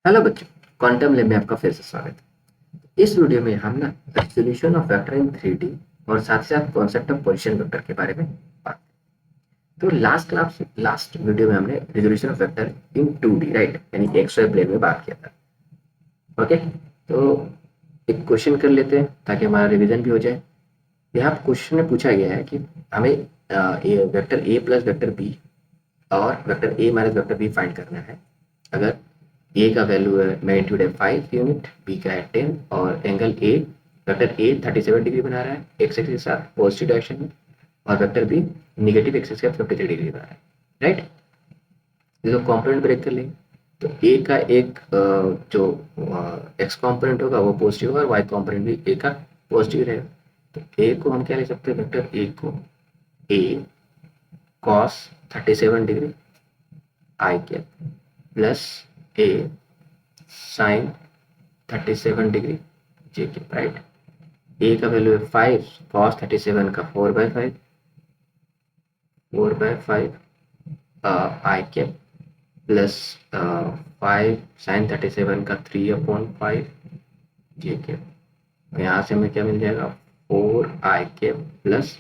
Hello बच्चों, quantum lab में आपका फिर से स्वागत है। इस वीडियो में हम ना resolution of vector in 3D और साथ ही साथ कॉन्सेप्ट ऑफ पोजीशन वेक्टर के बारे में बात। तो लास्ट वीडियो में हमने resolution of vector in 2D right यानी एक्स वाई प्लेन में बात किया था। ओके, तो एक क्वेश्चन कर लेते हैं ताकि हमारा रिवीजन भी हो जाए। यहाँ क्वेश्चन में पूछा गया है कि हमें vector A plus vector B और vector A minus vector B find करना है। अगर ए का वैल्यू है मैग्नीट्यूड है 5 यूनिट, बी का है 10 और angle A vector A 37 degree बना रहा है एक्स एक्सिस के साथ पॉजिटिव डायरेक्शन में और वेक्टर बी निगेटिव एक्सिस के साथ 53 डिग्री बना रहा है राइट। इसको कॉम्पोनेंट ब्रेक कर लेंगे तो ए का एक जो एक्स कॉम्पोनेंट होगा वो पॉजिटिव होगा और वाई कॉम्पोनेंट भी ए का पॉजिटिव रहेगा। तो ए को हम क्या ले सकते हैं, वेक्टर ए को ए कॉस 37 डिग्री आई के प्लस ए साइन 37 डिग्री जे के राइट। ए का वैल्यू है 5 कॉस 37 का 4/5 आई के प्लस 5 साइन 37 का 3/5 जे के। यहाँ से हमें क्या मिल जाएगा 4 आई के प्लस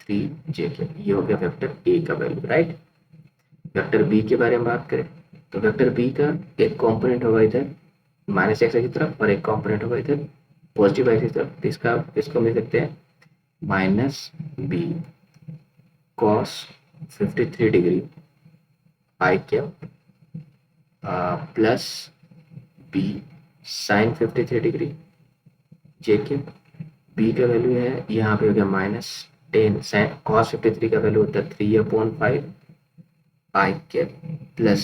3 जे के। ये हो गया वेक्टर ए का वैल्यू राइट। वेक्टर बी के बारे में बात करें तो वेक्टर बी का एक कंपोनेंट होगा इधर माइनस एक्स की तरफ और एक कंपोनेंट होगा इधर पॉजिटिव एक्स की तरफ। तो इसको हम लिख सकते हैं minus B cos 53 degree I cap plus B sine 53 degree J के। बी का वैल्यू है यहाँ पे हो गया -10 साइन कॉस 53 का वैल्यू होता है 3/5 आई कैप प्लस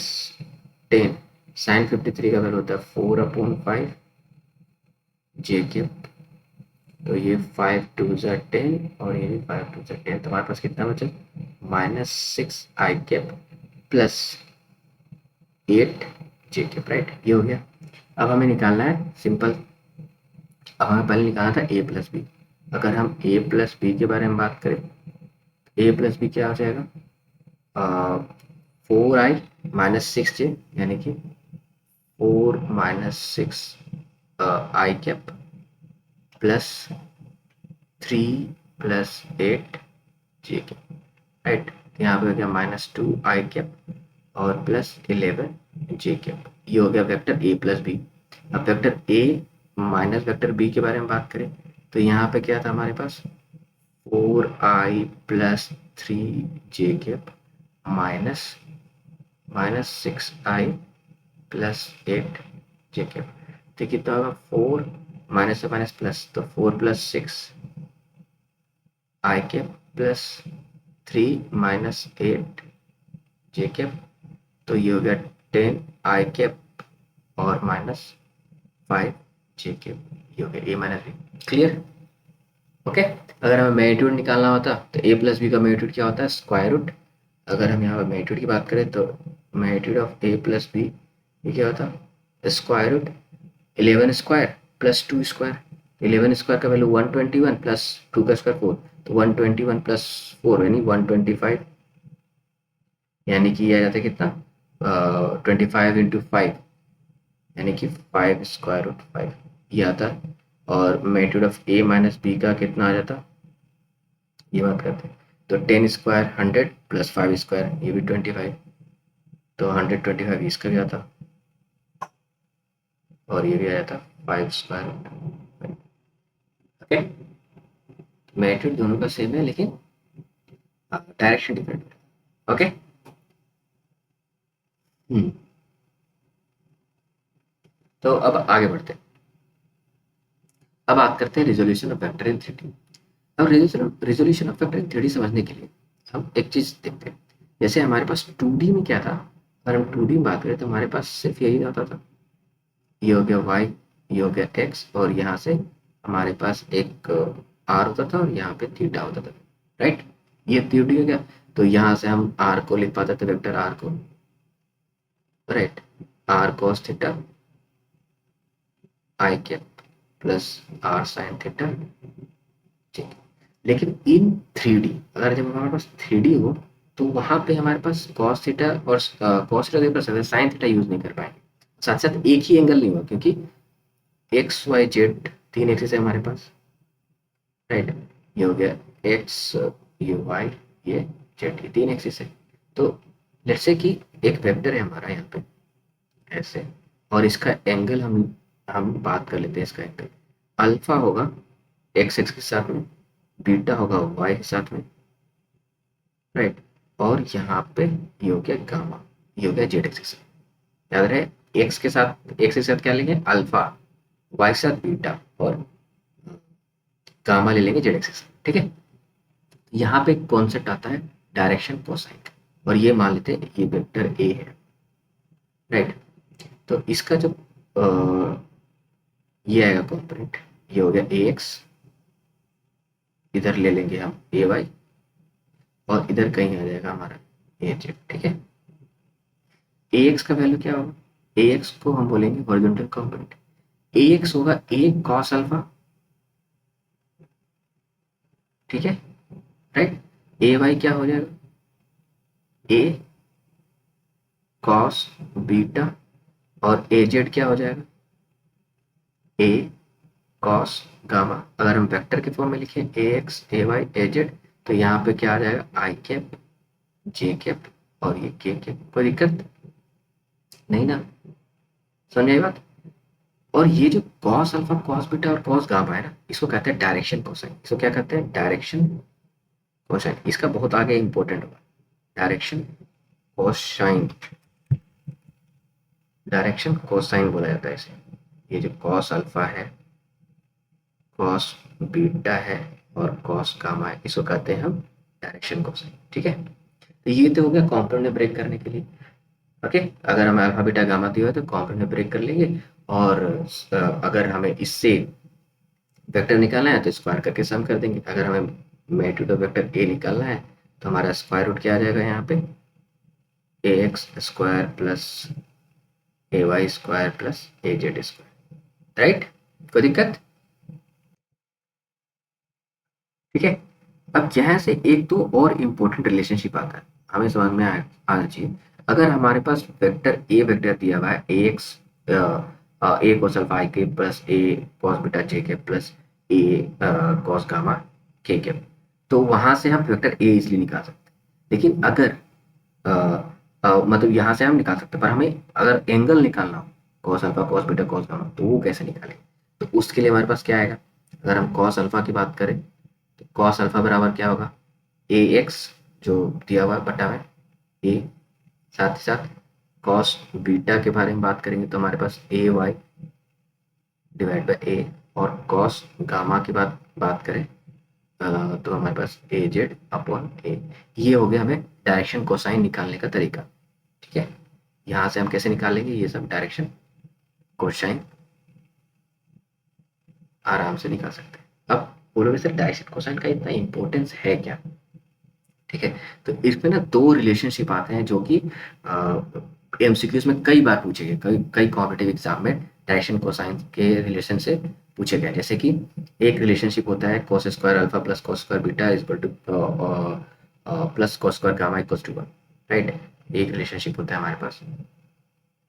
10 साइन 53 का वैल्यू होता है 4/5 जे कैप। तो ये 5 2 10 और ये भी 5 2 10। तो हमारे पास कितना बचा -6 I cap plus 8 J cap right. ये हो गया। अब हमें निकालना है सिंपल। अब हमें पहले निकालना था ए प्लस बी। अगर हम ए प्लस बी के बारे में बात करें ए प्लस बी क्या हो जाएगा 4i -6j यानी कि 4 -6 I cap plus 3 plus 8 J cap right. यहाँ पे हो गया -2 आई कैप और प्लस 11 जे कैप। ये हो गया वेक्टर ए प्लस बी। अब vector A minus vector B के बारे में बात करें तो यहाँ पे क्या था हमारे पास 4i प्लस 3 जे cap minus -6i plus 8 J cap. तो कितना होगा 4 माइनस से माइनस प्लस तो 4 plus 6 I cap plus 3 minus 8 J cap. तो ये हो गया 10 आई कैप और -5 जे कैप। ये हो गया ए माइनस बी। Clear okay. अगर हमें मैग्नीट्यूड निकालना होता तो ए प्लस बी का मैग्नीट्यूड क्या होता है स्क्वायर रूट। अगर हम यहाँ पर मैग्नीट्यूड की बात करें तो magnitude of A plus B ये क्या होता square root 11 square plus 2 square. 11 square का वैल्यू 121 प्लस 2 का स्क्वायर 4 तो 121 प्लस 4 यानी 125 यानी कि आ जाता है कितना 25 इंटू 5 यानी कि 5 स्क्वायर रूट 5 ये आता। और magnitude of A minus B का कितना आ जाता ये बात करते हैं तो 10 स्क्वायर 100 प्लस 5 स्क्वायर ये भी 25 तो 125 इसका भी आता और ये भी आ जाता 5 स्क्वायर रूट। ओके, मैग्नीट्यूड दोनों का सेम है लेकिन डायरेक्शन डिफरेंट है। ओके तो अब आगे बढ़ते हैं। अब बात करते हैं resolution of vector in 3D। अब resolution of vector in 3D समझने के लिए हम एक चीज देखते हैं। जैसे हमारे पास 2D में क्या था, अगर हम 2D में बात करें तो हमारे पास सिर्फ यही आता था ये हो गया y ये हो गया x और यहाँ से हमारे पास एक r होता था और यहाँ पे थीटा होता था राइट। ये 3D हो गया तो यहाँ से हम r को लिख पाते थे वेक्टर r को right r cos theta I cap plus r sin theta ठीक। लेकिन इन 3D अगर जब हमारे पास 3D हो तो वहां पे हमारे पास cos थीटा और cos थीटा कर सकते हैं, sin थीटा यूज नहीं कर पाएंगे। साथ साथ एक ही एंगल नहीं हुआ, क्योंकि एक्स वाई जेड 3 एक्सिस है हमारे पास, राइट। ये हो गया एक्स, ये वाई, ये जेड, ये 3 एक्सिस है। तो लेट्स से कि एक वेक्टर है हमारा यहाँ पे ऐसे, और इसका एंगल हम बात कर लेते हैं। इसका एंगल अल्फा होगा एक्स एक्स के साथ में, बीटा होगा वाई के साथ में, राइट। और यहाँ पे ये हो गया गामा, ये हो गया जेड एक्स के साथ। याद रहे, एक्स के साथ क्या लेंगे अल्फा, वाई के साथ बीटा, और गामा ले लेंगे जेड एक्स के साथ, ठीक है। यहाँ पे एक कॉन्सेप्ट आता है डायरेक्शन कोसाइन, और ये मान लेते हैं ये वेक्टर ए है, राइट। तो इसका जो ये आएगा कॉम्पोनेंट, ये हो गया ए एक्स, इधर ले लेंगे हम ए वाई, और इधर कहीं आ जाएगा हमारा ए जेड, ठीक है। ए एक्स का वैल्यू क्या होगा, ए एक्स को हम बोलेंगे हॉरिजॉन्टल कॉम्पोनेंट, ए एक्स होगा ए कॉस अल्फा, ठीक है, राइट। ए वाई क्या हो जाएगा ए कॉस बीटा, और ए जेड क्या हो जाएगा ए कॉस गामा। अगर हम वेक्टर के फॉर्म में लिखें ए एक्स ए वाई ए जेड, तो यहाँ पे क्या आ जाएगा आई कैप जे कैप और ये के कैप। कोई दिक्कत नहीं ना, समझ आई बात। और ये जो कॉस अल्फा कॉस बीटा और कॉस गामा है ना, इसको कहते हैं डायरेक्शन कोसाइन। इसको क्या कहते हैं डायरेक्शन कोसाइन। इसका बहुत आगे इंपॉर्टेंट होगा डायरेक्शन कोसाइन, डायरेक्शन कोसाइन बोला जाता है इसे। ये जो कॉस अल्फा है, कॉस बीटा है और कॉस गामा है, इसको कहते हैं हम डायरेक्शन कोसाइन, ठीक है। तो ये तो हो गया कॉम्पोनेंट ब्रेक करने के लिए, ओके। अगर हमें अल्फा बीटा गामा दिया हो तो कॉम्पोनेंट ब्रेक कर लेंगे, और अगर हमें इससे वेक्टर निकालना है तो स्क्वायर करके सम कर देंगे। अगर हमें मैग्नीट्यूड ऑफ वेक्टर ए निकालना है तो हमारा स्क्वायर रूट क्या आ जाएगा यहाँ पे ए x square plus A Y square plus A Z square, right. कोई दिक्कत, ठीक है। अब यहाँ से एक तो और इम्पोर्टेंट रिलेशनशिप आता है, हमें समझ में आना चाहिए। अगर हमारे पास वेक्टर ए वेक्टर दिया हुआ है ए एक्स ए कॉस अल्फा आई के प्लस ए कॉस बीटा जे के प्लस ए कॉस गामा के, तो वहां से हम वेक्टर ए इजली निकाल सकते हैं। लेकिन अगर मतलब यहाँ से हम निकाल सकते हैं, पर हमें अगर एंगल निकालना हो cos alpha cos beta cos gamma, तो वो कैसे निकालें। तो उसके लिए हमारे पास क्या आएगा, अगर हम कॉस अल्फा की बात करें तो कॉस अल्फा बराबर क्या होगा ए एक्स जो दिया हुआ है बटा में ए, साथ ही साथ कॉस बीटा के बारे में बात करेंगे तो हमारे पास ए वाई डिवाइड बाई ए, और कॉस गामा की बात करें तो हमारे पास ए जेड अपॉन ए। ये हो गया हमें डायरेक्शन कोसाइन निकालने का तरीका, ठीक है। यहाँ से हम कैसे निकालेंगे ये सब डायरेक्शन कोसाइन आराम से निकाल सकते हैं। अब बोलोगे सर डायरेक्शन कोसाइन का इतना इंपॉर्टेंस है क्या, ठीक है। तो इसमें ना दो रिलेशनशिप आते हैं जो कि एमसीक्यूज में कई बार पूछे गए, कई कई कॉम्पिटिटिव एग्जाम में डायरेक्शन कोसाइन के रिलेशन से पूछे गए। जैसे कि एक रिलेशनशिप होता है cos square alpha plus cos square beta is equal to plus cos square gamma equal to 1, right. एक रिलेशनशिप होता है हमारे पास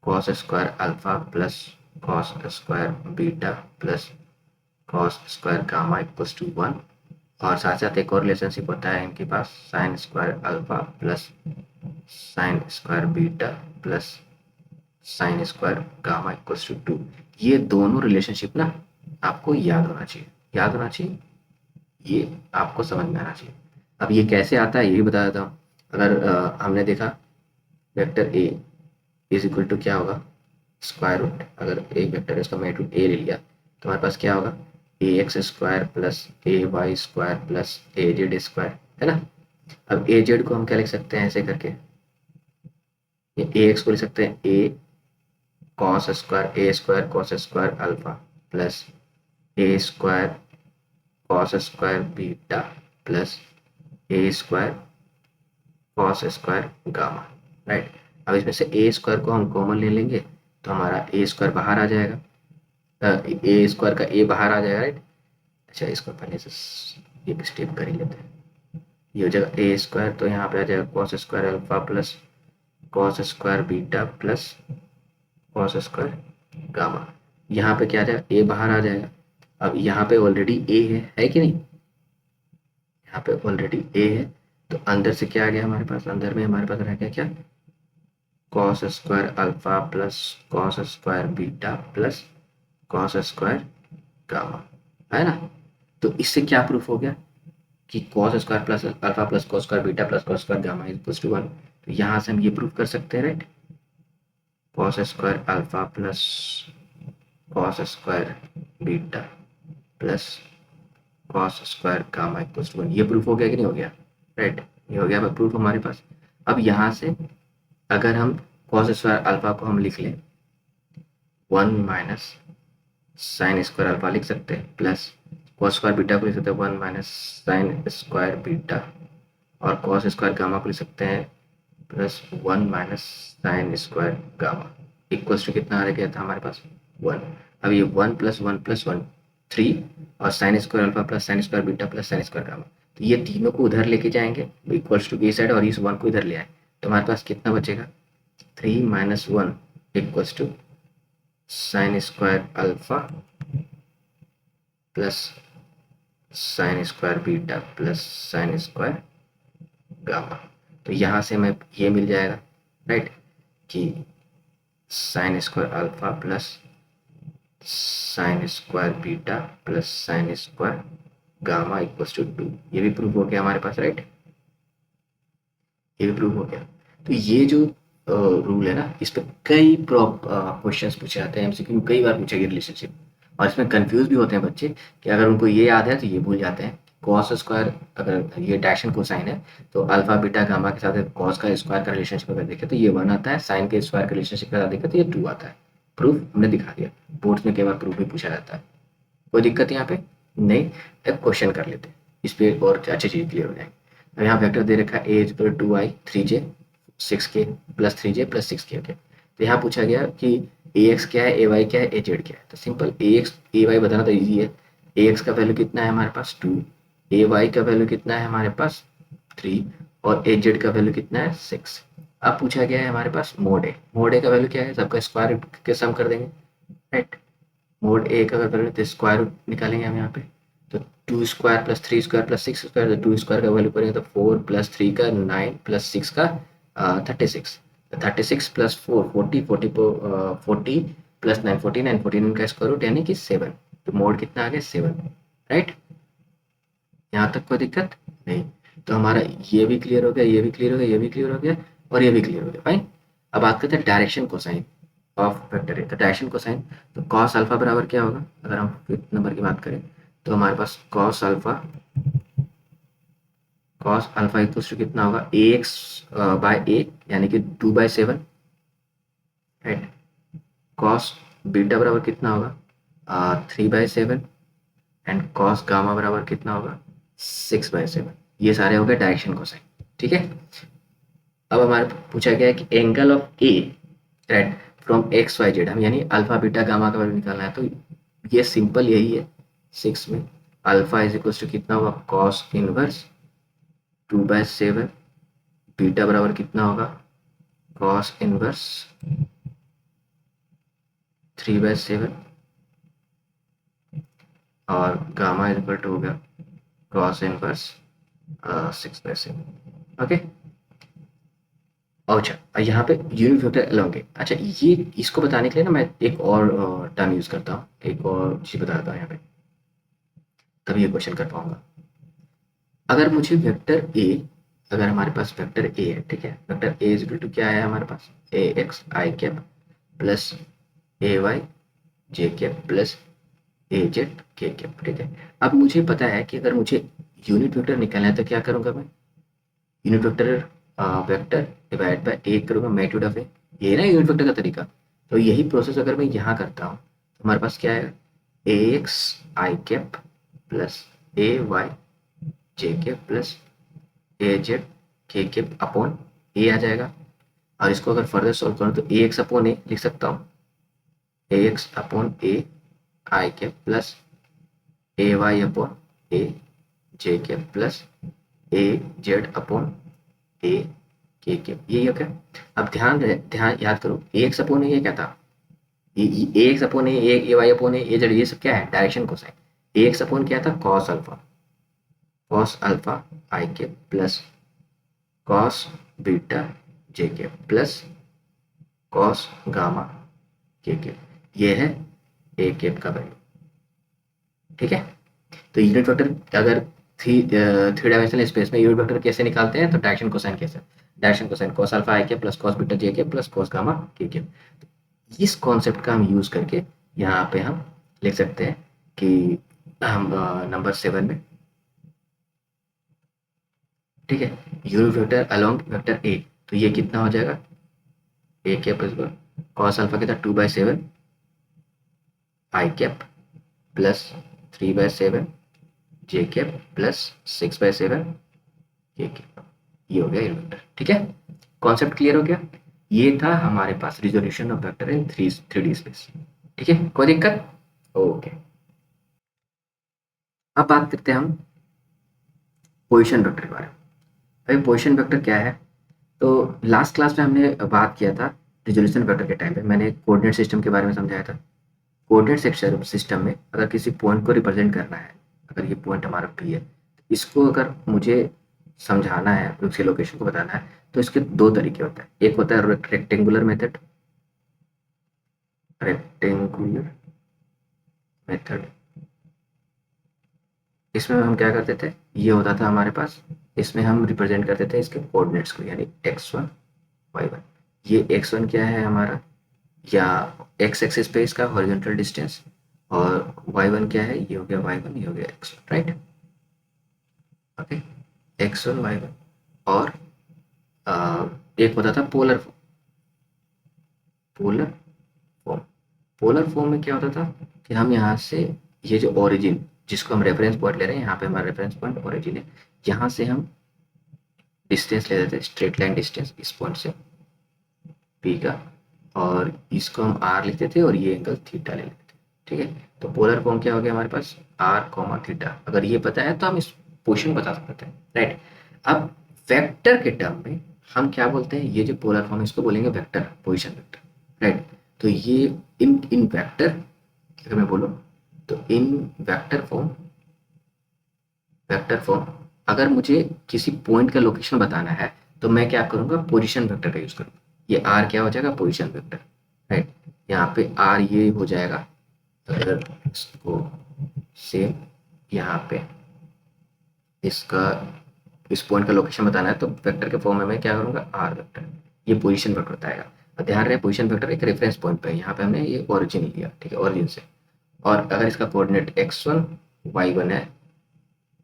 cos square alpha plus cos square beta plus cos square gamma equal to 1, और साथ साथ एक और रिलेशनशिप होता है इनके पास sine square alpha plus sine square beta plus sine square gamma equals to 2। ये दोनों रिलेशनशिप ना आपको याद होना चाहिए, याद होना चाहिए, ये आपको समझ में आना चाहिए। अब ये कैसे आता है ये भी बता देता हूँ। अगर हमने देखा vector A is equal to क्या होगा स्क्वायर रूट, अगर एक वेक्टर है उसका मैग्नीट्यूड ए ले लिया तो हमारे पास क्या होगा ए x square plus A Y square plus A Z square, है ना। अब ए जेड को हम क्या लिख सकते हैं ऐसे करके, ये ए एक्स को लिख सकते हैं A cos square cos square alpha plus A square cos square beta plus A square cos square gamma, right. अब इसमें से ए स्क्वायर को हम कॉमन ले लेंगे तो हमारा ए स्क्वायर बाहर आ जाएगा, ए स्क्वायर का ए बाहर आ जाएगा, राइट। अच्छा इसको पहले से एक स्टेप कर ही लेते हैं। ये हो जाएगा ए स्क्वायर, तो यहाँ पे आ जाएगा cos square alpha plus cos square beta plus cos square gamma. यहाँ पे क्या आ जाएगा, ए बाहर आ जाएगा। अब यहाँ पे ऑलरेडी ए है कि नहीं, यहाँ पे ऑलरेडी ए है, तो अंदर से क्या आ गया हमारे पास, अंदर में हमारे पास रह गया क्या, cos square alpha plus cos square beta plus cos square gamma, है ना। तो इससे क्या प्रूफ हो गया कि cos square plus alpha plus cos square beta plus cos square gamma equals to 1। तो यहाँ से हम ये प्रूफ कर सकते हैं, right, cos square alpha plus cos square beta plus cos square gamma equals to 1। ये प्रूफ हो गया कि नहीं हो गया, राइट, ये हो गया प्रूफ हमारे पास। अब यहाँ से अगर हम कॉस स्क्वायर अल्फा को हम लिख लें 1 माइनस साइन स्क्वायर अल्फा लिख सकते हैं, प्लस कॉस स्क्वायर बीटा को लिख सकते हैं 1 माइनस साइन स्क्वायर बीटा, और कॉस स्क्वायर गामा को लिख सकते हैं plus 1 minus sine square gamma equals to कितना आ गया था हमारे पास 1। अब ये 1 प्लस 1 प्लस 1 3, और sign square alpha plus sine square beta plus sine square gamma, तो ये तीनों को उधर लेके जाएंगे इक्वल्स टू ए साइड, और इस 1 को इधर ले आए, तो हमारे पास कितना बचेगा 3 minus 1 equals to sine square alpha plus sine square beta plus sine square gamma. तो यहाँ से हमें ये मिल जाएगा, राइट, कि sine square alpha plus sine square beta plus sine square gamma equals to 2। ये भी प्रूव हो गया हमारे पास, राइट, ये भी प्रूव हो गया। तो ये जो रूल है ना, इस पर कई क्वेश्चंस पूछे जाते हैं, एमसीक्यू कई बार पूछे गए रिलेशनशिप, और इसमें कंफ्यूज भी होते हैं बच्चे कि अगर उनको ये याद है तो ये भूल जाते हैं। कॉस स्क्वायर, अगर ये डायरेक्शन कोसाइन है तो अल्फा बीटा गामा के साथ कॉस का स्क्वायर का रिलेशनशिप अगर देखें तो ये 1 आता है, साइन के स्क्वायर का रिलेशनशिप के साथ देखें तो ये 2 आता है। प्रूफ हमने दिखा दिया, बोर्ड्स में कई बार प्रूफ भी पूछा जाता है, कोई दिक्कत यहाँ पे नहीं। अब क्वेश्चन कर लेते हैं इस पर और अच्छी चीज़ क्लियर हो जाएगी। अब यहाँ वेक्टर दे रखा है A is equal to 2i 3j 6k plus 3j plus 6k, okay. तो यहाँ पूछा गया कि ए एक्स क्या है, ए वाई क्या है, ए जेड क्या है। तो सिंपल ए एक्स ए वाई बताना तो ईजी है। ए एक्स का वैल्यू कितना है हमारे पास 2, ए वाई का वैल्यू कितना है हमारे पास 3, और ए जेड का वैल्यू कितना है 6। अब पूछा गया है हमारे पास मोड ए, मोड ए का वैल्यू क्या है, सबका स्क्वायर रूट के सम कर देंगे, राइट। मोड ए का अगर वैल्यू तो स्क्वायर रूट निकालेंगे हम यहाँ पे, तो 2 square plus 3 square plus 6 square, तो 2 स्क्वायर का वैल्यू करेंगे तो 4 प्लस 3 का 9 प्लस 6 का 36, 36 प्लस 4 40 40 प्लस 9 49 49 का स्क्वायर रूट यानी कि 7। तो मोड कितना आ गया 7, राइट। यहाँ तक कोई दिक्कत नहीं। तो हमारा ये भी क्लियर हो गया, ये भी क्लियर हो गया, ये भी क्लियर हो गया, और ये भी क्लियर हो गया, फाइन। अब बात करते हैं direction cosine of vector A. तो डायरेक्शन कोसाइन, तो कॉस अल्फा बराबर क्या होगा, अगर हम 5th नंबर की बात करें तो हमारे पास कॉस अल्फा इक्वल्स टू कितना होगा ए एक्स बाय ए यानी कि 2/7, राइट। कॉस बीटा बराबर कितना होगा 3/7, एंड कॉस गामा बराबर कितना होगा 6/7। ये सारे हो गए डायरेक्शन कोसाइन, ठीक है। अब हमारे पूछा गया है कि angle of A, right, from X Y Z, हम यानी अल्फा बीटा गामा का वैल्यू निकालना है। तो ये सिंपल यही है 6 में, अल्फा इज इक्वल टू कितना होगा कॉस इनवर्स 2/7, बीटा बराबर कितना होगा कॉस इनवर्स 3/7, और गामा इज इक्वल टू हो गया कॉस इनवर्स 6/7, ओके। अच्छा, यहाँ पे यूनिट वेक्टर एलोंगेट, अच्छा ये इसको बताने के लिए ना मैं एक और टर्म यूज करता हूँ, एक और चीज बताता हूँ यहाँ पे, तभी ये क्वेश्चन कर पाऊंगा। अगर मुझे वेक्टर ए, अगर हमारे पास वेक्टर ए है, ठीक है, vector A is equal to क्या है हमारे पास A X I cap plus A Y J cap plus A Z K cap, ठीक है। अब मुझे पता है कि अगर मुझे यूनिट वेक्टर निकालना है तो क्या करूंगा मैं, unit vector vector divide by A करूंगा मैग्नीट्यूड ऑफ ए, ये ना यूनिट वेक्टर का तरीका। तो यही प्रोसेस अगर मैं यहाँ करता हूँ तो हमारे पास क्या है ए X I cap plus A Y J cap plus A Z K cap upon ए आ जाएगा। और इसको अगर फर्दर सॉल्व करूँ तो ए एक्स अपॉन ए लिख सकता हूँ, ए x upon A I cap plus A Y upon A J cap plus A Z upon ए के कैप, यही हो गया। अब ध्यान याद करो ए एक्स अपॉन ए क्या था ए एक्स अपॉन ए वाई अपॉन ए जेड, ये सब क्या है, डायरेक्शन कोसाइन। ए एक्स अपॉन क्या था, कॉस अल्फा आई के प्लस कॉस बीटा जे के प्लस कॉस गामा के के, ये है ए केप का वैल्यू। ठीक है, तो यूनिट वेक्टर अगर थ्री डायमेंशनल स्पेस में यूनिट वेक्टर कैसे निकालते हैं, तो डायरेक्शन कोसाइन कैसे, डायरेक्शन कोसाइन कॉस अल्फा आई के प्लस कॉस बीटा जे के प्लस कॉस गामा के के। इस कॉन्सेप्ट का हम यूज करके यहाँ पे हम लिख सकते हैं कि हम नंबर 7 में, ठीक है, unit vector along vector A, तो ये कितना हो जाएगा, A cap plus cos alpha कितना 2/7 आई कैप प्लस 3/7 जे कैप प्लस 6/7 के कैप, ये हो गया यूनिट वेक्टर। ठीक है, कॉन्सेप्ट क्लियर हो गया। ये था हमारे पास resolution of vector in three D space. ठीक है, कोई दिक्कत, ओके। अब बात करते हैं हम पोजीशन वेक्टर के बारे में। भाई पोजीशन वेक्टर क्या है, तो लास्ट क्लास में हमने बात किया था रिजोल्यूशन वेक्टर के टाइम पे, मैंने कोऑर्डिनेट सिस्टम के बारे में समझाया था। कोऑर्डिनेट सिस्टम में अगर किसी पॉइंट को रिप्रेजेंट करना है, अगर ये पॉइंट हमारा पी है, इसको अगर मुझे समझाना है, उसके लोकेशन को बताना है, तो इसके दो तरीके होते हैं। एक होता है रेक्टेंगुलर मेथड, रेक्टेंगुलर मेथड, इसमें हम क्या करते थे, ये होता था हमारे पास, इसमें हम रिप्रेजेंट करते थे इसके कोऑर्डिनेट्स को, यानी x1 y1। ये x1 क्या है हमारा, या x एक्सिस पे इसका हॉरिजॉन्टल डिस्टेंस, और y1 क्या है, ये हो गया y1, ये हो गया x1, right. Okay, x1 y1। और एक होता था polar form, polar form, polar form में क्या होता था कि हम यहाँ से ये जो ओरिजिन, जिसको हम रेफरेंस पॉइंट ले रहे हैं, यहाँ पे हमारा रेफरेंस पॉइंट ओरिजिन है, यहाँ से हम डिस्टेंस ले लेते हैं, स्ट्रेट लाइन डिस्टेंस इस पॉइंट से पी का, और इसको हम आर लिखते थे और ये एंगल थीटा ले लेते थे। ठीक है, तो पोलर फॉर्म क्या हो गया हमारे पास, आर कॉमा थीटा। अगर ये पता है तो हम इस पोजीशन बता सकते हैं, राइट। अब वेक्टर के टर्म में हम क्या बोलते हैं, ये जो पोलर फॉर्म है इसको बोलेंगे वेक्टर, पोजीशन वेक्टर, राइट। तो ये इन वेक्टर, अगर मैं बोलूँ तो इन वेक्टर फॉर्म अगर मुझे किसी पॉइंट का लोकेशन बताना है, तो मैं क्या करूँगा, पोजीशन वेक्टर का यूज़ करूँगा। ये आर क्या हो जाएगा, पोजीशन वेक्टर, राइट। यहाँ पे आर ये हो जाएगा, अगर इसको सेम यहाँ पे इसका इस पॉइंट का लोकेशन बताना है, तो वेक्टर के फॉर्म में मैं क्या करूँगा, आर वेक्टर, ये पोजीशन वेक्टर बताएगा। और ध्यान रहे पोजीशन वेक्टर एक रेफरेंस पॉइंट पे है, यहाँ पे हमने ये ओरिजिन लिया, ठीक है, ओरिजिन से। और अगर इसका कोऑर्डिनेट x1 y1 है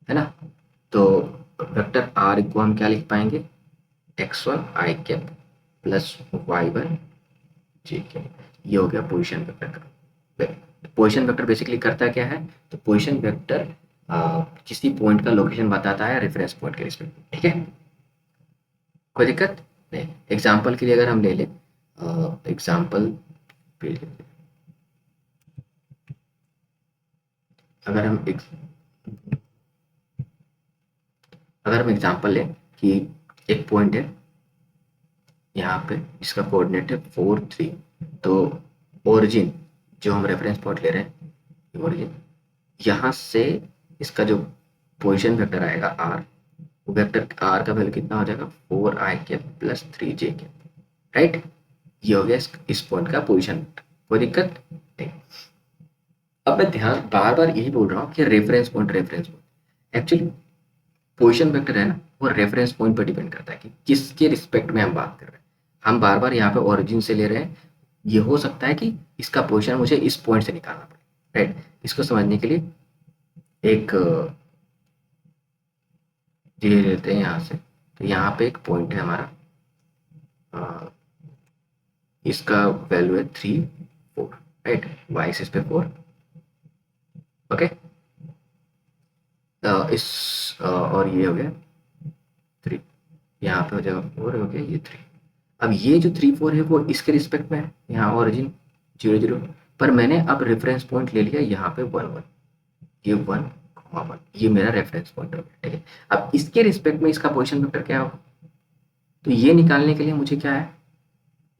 ना, तो वेक्टर आर को हम क्या लिख पाएंगे, x1 आई कैप प्लस y1 जे कैप, ये हो गया पोजीशन वेक्टर का। पोजीशन वेक्टर बेसिकली करता क्या है, तो पोजीशन वेक्टर किसी पॉइंट का लोकेशन बताता है रेफरेंस पॉइंट के रिस्पेक्ट में। ठीक है, कोई दिक्कत नहीं। एग्जाम्पल के लिए अगर हम ले लें, एग्जाम्पल अगर हम एग्जाम्पल लें कि एक पॉइंट है यहाँ पे, इसका कोऑर्डिनेट है 4 3, तो ओरिजिन जो हम रेफरेंस पॉइंट ले रहे हैं, ओरिजिन यहाँ से इसका जो पोजीशन वेक्टर आएगा आर, वेक्टर आर का वैल्यू कितना हो जाएगा, 4 आई के प्लस 3 जे के, राइट। ये हो गया इस पॉइंट का पोजीशन वेक्टर, कोई दिक्कत नहीं। अब मैं ध्यान बार बार यही बोल रहा हूँ कि reference point, actually position vector है ना, वो रेफरेंस पॉइंट पर डिपेंड करता है कि किसके रिस्पेक्ट में हम बात कर रहे हैं। हम बार बार यहाँ पे ओरिजिन से ले रहे हैं, ये हो सकता है कि इसका पोजीशन मुझे इस पॉइंट से निकालना पड़े, राइट। इसको समझने के लिए एक ये लेते हैं यहाँ से, तो यहाँ पे एक पॉइंट है हमारा, इसका वैल्यू है 3 4, राइट, वाई एक्सिस पे 4, ओके। और ये हो गया 3, यहाँ पे हो जाएगा 4, हो गया ये 3। अब ये जो 3 4 है वो इसके रिस्पेक्ट में है, यहाँ ओरिजिन 0 0, पर मैंने अब रेफरेंस पॉइंट ले लिया यहाँ पे 1 1, ये 1 1, ये मेरा रेफरेंस पॉइंट हो गया, ठीक है। अब इसके रिस्पेक्ट में इसका पोजीशन वेक्टर क्या होगा, तो ये निकालने के लिए मुझे क्या है,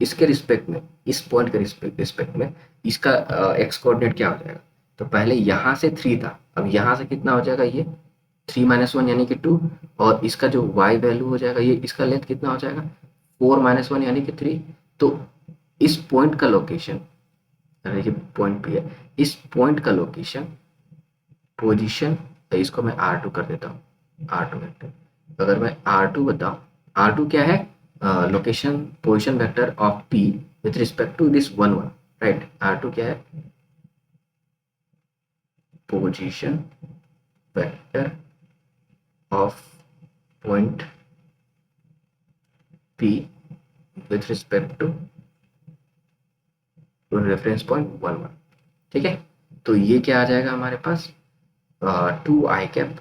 इसके रिस्पेक्ट में, इस पॉइंट के रिस्पेक्ट में इसका एक्स कोऑर्डिनेट क्या हो जाएगा, तो पहले यहाँ से 3 था, अब यहाँ से कितना हो जाएगा, ये 3 - 1 यानी कि 2, और इसका जो y वैल्यू हो जाएगा, ये इसका लेंथ कितना हो जाएगा 4 - 1 यानी कि 3। तो इस पॉइंट का लोकेशन, ये पॉइंट भी है, इस पॉइंट का लोकेशन पोजीशन, तो इसको मैं R2 कर देता हूँ, R2 वेक्टर। अगर मैं R2 बताऊँ, R2 क्या है, location position vector of P with respect to this 1 1, right. R2 क्या है, position vector of point P with respect to reference point 1 1, ठीक है। तो ये क्या आ जाएगा हमारे पास, 2i cap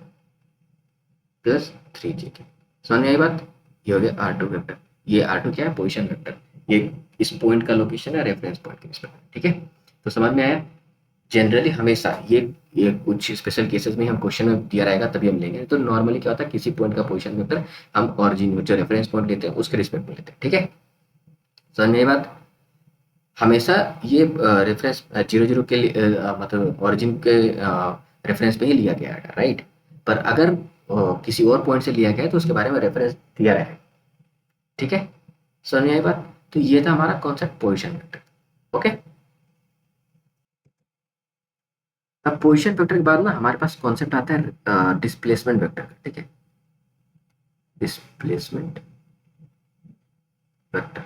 plus 3j cap. समझ में आई बात, ये हो गया R2 वेक्टर। ये R2 क्या है, पोजीशन वेक्टर, ये इस पॉइंट का लोकेशन है रेफरेंस पॉइंट के रिस्पेक्ट, ठीक है। तो समझ में आया। जनरली हमेशा ये कुछ स्पेशल केसेस में हम क्वेश्चन में दिया रहेगा तभी हम लेंगे, तो नॉर्मली क्या होता है, किसी पॉइंट का पोजीशन वेक्टर हम ऑरिजिन जो रेफरेंस पॉइंट लेते हैं उसके रिस्पेक्ट में लेते हैं, ठीक है। समझ में आई बात। हमेशा ये रेफरेंस 0 0 के लिए मतलब ऑरिजिन के रेफरेंस पे ही लिया गया है, राइट। पर अगर किसी और पॉइंट से लिया गया है तो उसके बारे में रेफरेंस दिया रहेगा, ठीक है। समझ में आई बात। तो ये था हमारा कॉन्सेप्ट पोजीशन वेक्टर, ओके। अब पोजीशन वेक्टर के बाद ना हमारे पास कॉन्सेप्ट आता है डिस्प्लेसमेंट वेक्टर का, ठीक है। डिस्प्लेसमेंट वेक्टर,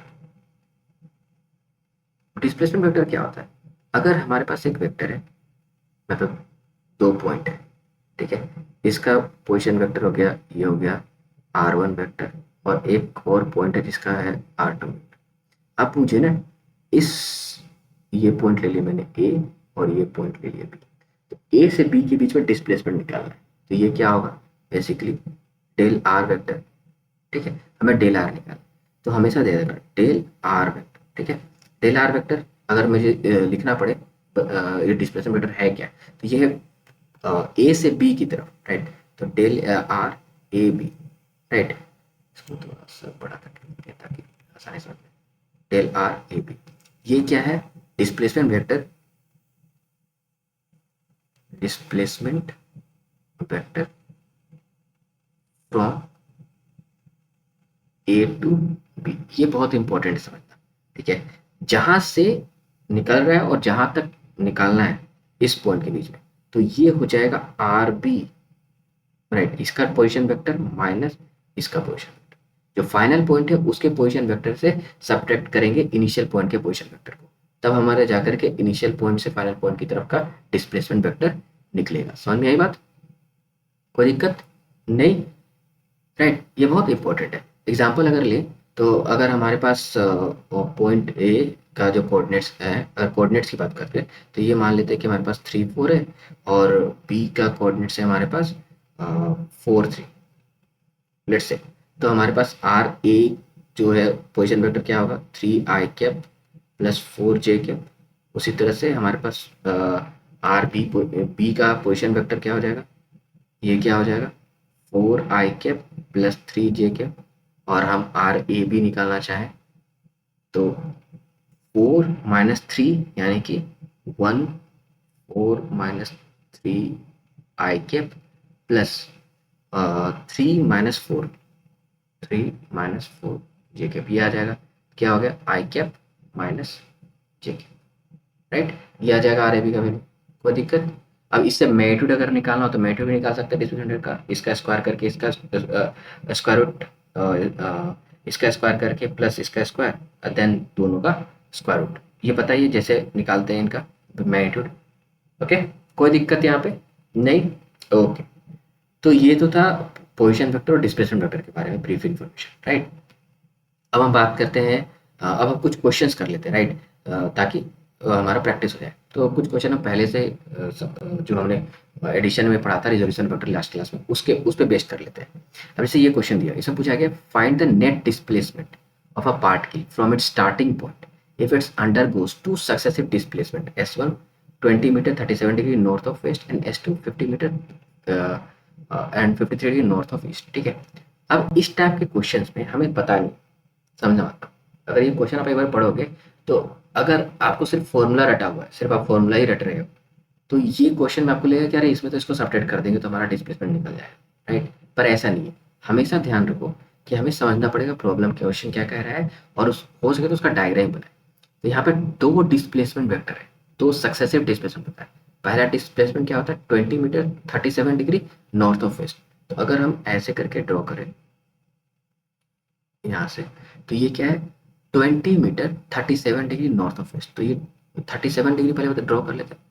डिस्प्लेसमेंट वेक्टर क्या होता है, अगर हमारे पास एक वेक्टर है, मतलब 2 पॉइंट है, ठीक है। इसका पोजीशन वेक्टर हो गया, ये हो गया R1 वेक्टर, और एक और पॉइंट है जिसका है R2 वेक्टर। अब मुझे ना इस, ये पॉइंट ले लिया मैंने A, और ये पॉइंट ले लिया B, तो A से B के बीच में डिस्प्लेसमेंट निकालना है। तो ये क्या होगा, बेसिकली डेल R वेक्टर, ठीक है। हमें डेल R निकालना, तो हमेशा दे देना डेल R वेक्टर, ठीक है। डेल R वेक्टर अगर मुझे लिखना पड़े ये डिस्प्लेसमेंट वेक्टर है क्या, तो ये है ए से बी की तरफ, राइट। तो del R A B, right. इसको थोड़ा सा बड़ा करके ताकि आसानी समझ में, डेल आर ए बी, ये क्या है, displacement vector, displacement vector from A to B. ये बहुत इंपॉर्टेंट है समझना, ठीक है। जहां से निकल रहा है और जहां तक निकालना है इस पॉइंट के बीच में, तो ये हो जाएगा आर बी, राइट। इसका पोजीशन वेक्टर माइनस इसका पोजीशन वेक्टर, जो फाइनल पॉइंट है उसके पोजीशन वेक्टर से सब्ट्रैक्ट करेंगे इनिशियल पॉइंट के पोजीशन वेक्टर को, तब हमारे जाकर के इनिशियल पॉइंट से फाइनल पॉइंट की तरफ का डिस्प्लेसमेंट वेक्टर निकलेगा। समझ में आई बात, कोई दिक्कत नहीं, राइट। ये बहुत इंपॉर्टेंट है। एग्जाम्पल अगर लें, तो अगर हमारे पास पॉइंट ए का जो कोऑर्डिनेट्स है, अगर कोऑर्डिनेट्स की बात करते हैं, तो ये मान लेते हैं कि हमारे पास 3 4 है, और बी का कोऑर्डिनेट्स है हमारे पास 4 3, लेट्स से। तो हमारे पास आर ए जो है पोजीशन वेक्टर क्या होगा, 3i cap plus 4j cap. उसी तरह से हमारे पास आर बी, बी का पोजीशन वेक्टर क्या हो जाएगा, ये क्या हो जाएगा 4i cap plus 3j cap. और हम आर ए बी निकालना चाहें तो 4 - 3 यानी कि 1, 4 - 3i cap plus 3 - 4, 3 - 4j cap, ये आ जाएगा, क्या हो गया i cap minus j cap, right. ये आ जाएगा आर ए बी का वैल्यू, कोई दिक्कत। अब इससे मैग्नीट्यूड अगर निकालना हो तो मैग्नीट्यूड भी निकाल सकते हैं डिस्प्लेसमेंट का, इसका स्क्वायर करके इसका स्क्वायर रूट, इसका स्क्वायर करके प्लस इसका स्क्वायर, देन दोनों का स्क्वायर रूट। ये बताइए जैसे निकालते हैं इनका मैग्नीट्यूड, ओके। कोई दिक्कत यहाँ पे नहीं, ओके। तो ये तो था पोजीशन वेक्टर और डिस्प्लेसमेंट वेक्टर के बारे में ब्रीफ इन्फॉर्मेशन, राइट। अब हम बात करते हैं, अब हम कुछ क्वेश्चंस कर लेते हैं, राइट, ताकि हमारा प्रैक्टिस हो जाए। तो कुछ क्वेश्चन हम पहले से जो हमने एडिशन में पढ़ा था रिजोल्यूशन वेक्टर लास्ट क्लास में, उसके उस पर बेस्ड कर लेते हैं। अब इसे ये क्वेश्चन दिया, इसमें पूछा गया find the net displacement of a particle from its starting point if its undergoes two successive displacement, S1 20 meter 37 degree north of west and S2 50 meter and 53 degree north of east, ठीक है। अब इस type के questions में हमें पता नहीं, समझना मत, अगर ये क्वेश्चन आप एक बार पढ़ोगे तो अगर आपको सिर्फ फॉर्मूला रटा हुआ है, सिर्फ आप फॉर्मूला ही रट रहे हो, तो ये क्वेश्चन में आपको लगेगा कि अरे इसमें तो इसको सब्ट्रैक्ट कर देंगे तो हमारा डिस्प्लेसमेंट निकल जाएगा, राइट? पर ऐसा नहीं है। हमेशा ध्यान रखो कि हमें समझना पड़ेगा प्रॉब्लम क्वेश्चन क्या कह रहा है, और हो सके तो उसका डायग्राम बनाए। तो यहाँ पे दो डिस्प्लेसमेंट वेक्टर है, दो सक्सेसिव डिस्प्लेसमेंट होता है। पहला डिस्प्लेसमेंट क्या होता है, 20 meter 37 degree north of west. तो अगर हम ऐसे करके ड्रॉ करें यहाँ से, तो ये क्या है, 20 meter 37 degree north of west. तो ये 37 डिग्री पहले मतलब ड्रॉ कर लेते हैं,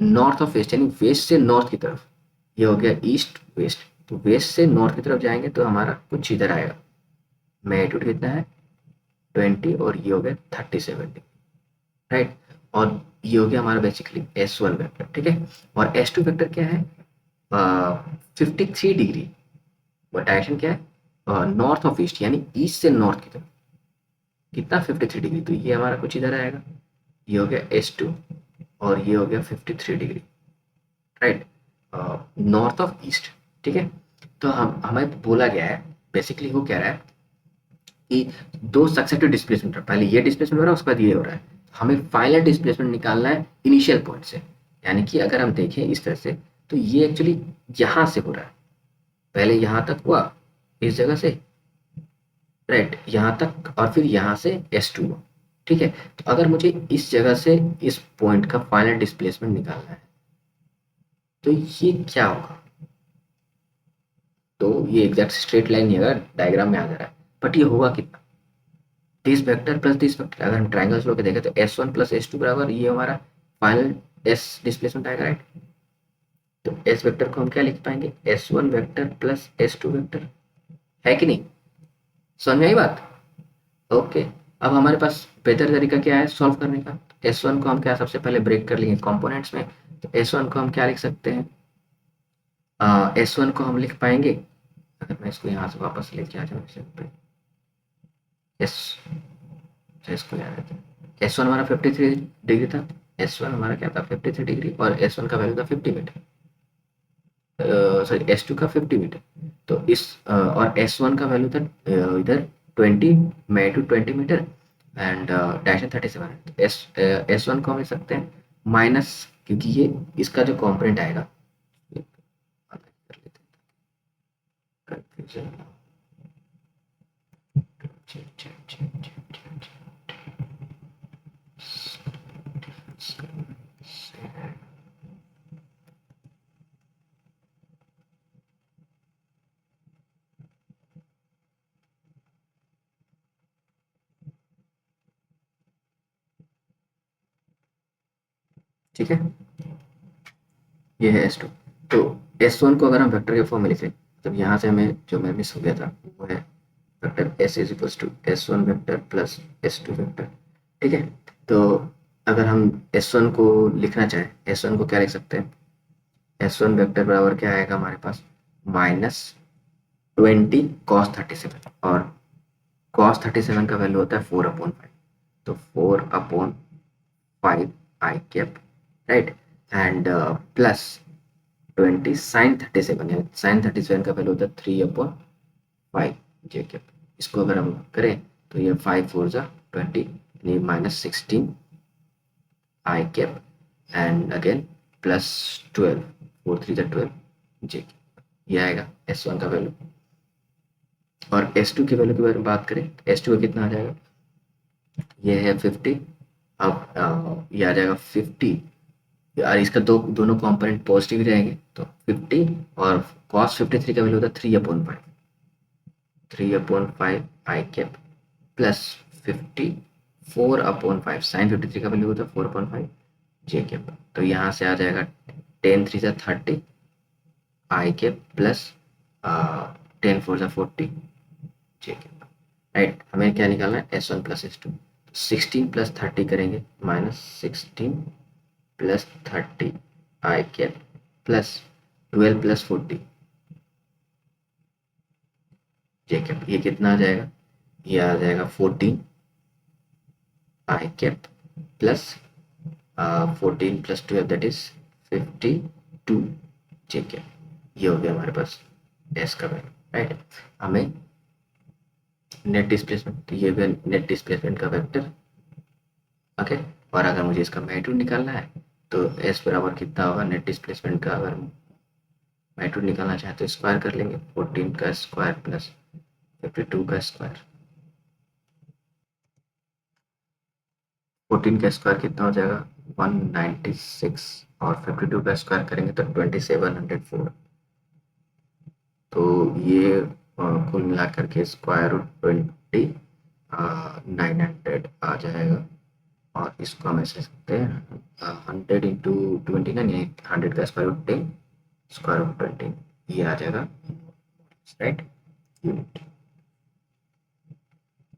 नॉर्थ ऑफ वेस्ट यानी वेस्ट से नॉर्थ की तरफ। ये हो गया ईस्ट वेस्ट। तो वेस्ट से नॉर्थ की तरफ जाएंगे तो हमारा कुछ इधर आएगा। मैग्नीट्यूड कितना है, 20, और ये हो गया 37 डिग्री, राइट? और ये हो गया हमारा बेसिकली S1 वेक्टर, ठीक है। और S2 वेक्टर क्या है, 53 डिग्री। डायरेक्शन क्या है, नॉर्थ ऑफ ईस्ट यानी ईस्ट से नॉर्थ की तरफ। कितना, 53 डिग्री। तो ये हमारा कुछ इधर आएगा। ये हो गया S2, और ये हो गया 53 degree, right, north of east, ठीक है। तो हम हमें बोला गया है, बेसिकली वो कह रहा है कि दो सक्सेसिव डिस्प्लेसमेंट है, पहले ये डिस्प्लेसमेंट हो रहा है, उसके बाद ये हो रहा है। हमें फाइनल डिस्प्लेसमेंट निकालना है इनिशियल पॉइंट से। यानी कि अगर हम देखें इस तरह से, तो ये एक्चुअली यहाँ से हो रहा है, पहले यहाँ तक हुआ इस जगह से, राइट, यहाँ तक, और फिर यहाँ से S2 हुआ, ठीक है। तो अगर मुझे इस जगह से इस पॉइंट का फाइनल डिस्प्लेसमेंट निकालना है, तो ये क्या होगा, तो ये एग्जैक्ट स्ट्रेट लाइन नहीं होगा, डायग्राम में आ जा रहा है, बट ये होगा कितना, this vector plus this vector. अगर हम ट्राइंगल्स को देखें तो S1 प्लस S2 बराबर ये हमारा फाइनल S डिस्प्लेसमेंट आएगा, राइट। तो S वेक्टर को हम क्या लिख पाएंगे, S1 vector plus S2 vector, है कि नहीं? समझ में आई बात? ओके। अब हमारे पास बेहतर तरीका क्या है सॉल्व करने का। S1 को हम क्या सबसे पहले ब्रेक कर लेंगे कंपोनेंट्स में। तो S1 को हम क्या लिख सकते हैं, S1 को हम लिख पाएंगे, अगर मैं इसको यहाँ से वापस लेके आ जाऊँ एस, इसको यहाँ रहते हैं, S1 हमारा 53 डिग्री था, S1 हमारा क्या था 53 डिग्री, और S1 का वैल्यू था 50 मीटर, सॉरी S2 का 50 मीटर। तो इस और S1 का वैल्यू था इधर 20 मीटर एंड डायरेक्शन 37। S1 को हम लिख सकते हैं माइनस, क्योंकि ये इसका जो कॉम्पोनेंट आएगा, कंफ्यूजन, ठीक है, ये है S2। तो S1 को अगर हम वेक्टर के फॉर्म में लिखें, तब यहाँ से हमें जो मैं मिस हो गया था वो है vector S is equals to S1 vector plus S2 vector, ठीक है। तो अगर हम S1 को लिखना चाहें, S1 को क्या लिख सकते हैं, S1 वेक्टर बराबर क्या आएगा हमारे पास, -20 cos 37, और cos 37 का वैल्यू होता है 4/5। तो 4/5 I cap, right, and plus 20 sin 37 है, sin 37 का वैल्यू होता है 3/5 जे कैप। इसको अगर हम करें तो ये 5 4 जा 20, -16 आई कैप, एंड अगेन +12, 4 3 जा 12 जे कैप। ये आएगा S1 का वैल्यू। और S2 के वैल्यू के बारे में बात करें तो S2 का कितना आ जाएगा, ये है 50। अब ये आ जाएगा 50, और इसका दोनों कंपोनेंट पॉजिटिव रहेंगे, तो 50, और cos 53 का वैल्यू होता है 3/5, 3/5 आई कैप, प्लस 54/5 साइन 53 का वैल्यू होता है 4/5 जे कैप। तो यहाँ से आ जाएगा 10 3 जा 30 आई कैप, प्लस 10 4 जा 40 जे कैप, राइट। हमें क्या निकालना है, S1 प्लस S2। 16 + 30 करेंगे, -16 + 30 I cap, plus 12 + 40 J cap. ये कितना आ जाएगा, ये आ जाएगा 14 I cap, plus 14 + 12 that is 52 J cap. ये हो गया हमारे पास एस का वैल्यू, राइट। हमें नेट डिस्प्लेसमेंट, तो ये नेट डिस्प्लेसमेंट का वेक्टर ओके। और अगर मुझे इसका मैग्नीट्यूड निकालना है तो एस बराबर कितना होगा, नेट डिस्प्लेसमेंट का अगर मैग्नीट्यूड निकालना चाहे तो स्क्वायर कर लेंगे, 14 का स्क्वायर प्लस 52 का स्क्वायर। 14 का स्क्वायर कितना हो जाएगा, 196, और 52 का स्क्वायर करेंगे तो 2704। तो ये कुल मिलाकर के स्क्वायर रूट 900 आ जाएगा। और इसको हम ऐसे सकते हैं 100 इंटू 29, यानी 100 का स्क्वायर रूट 10 स्क्वायर रूट 20, ये आ जाएगा राइट यूनिट।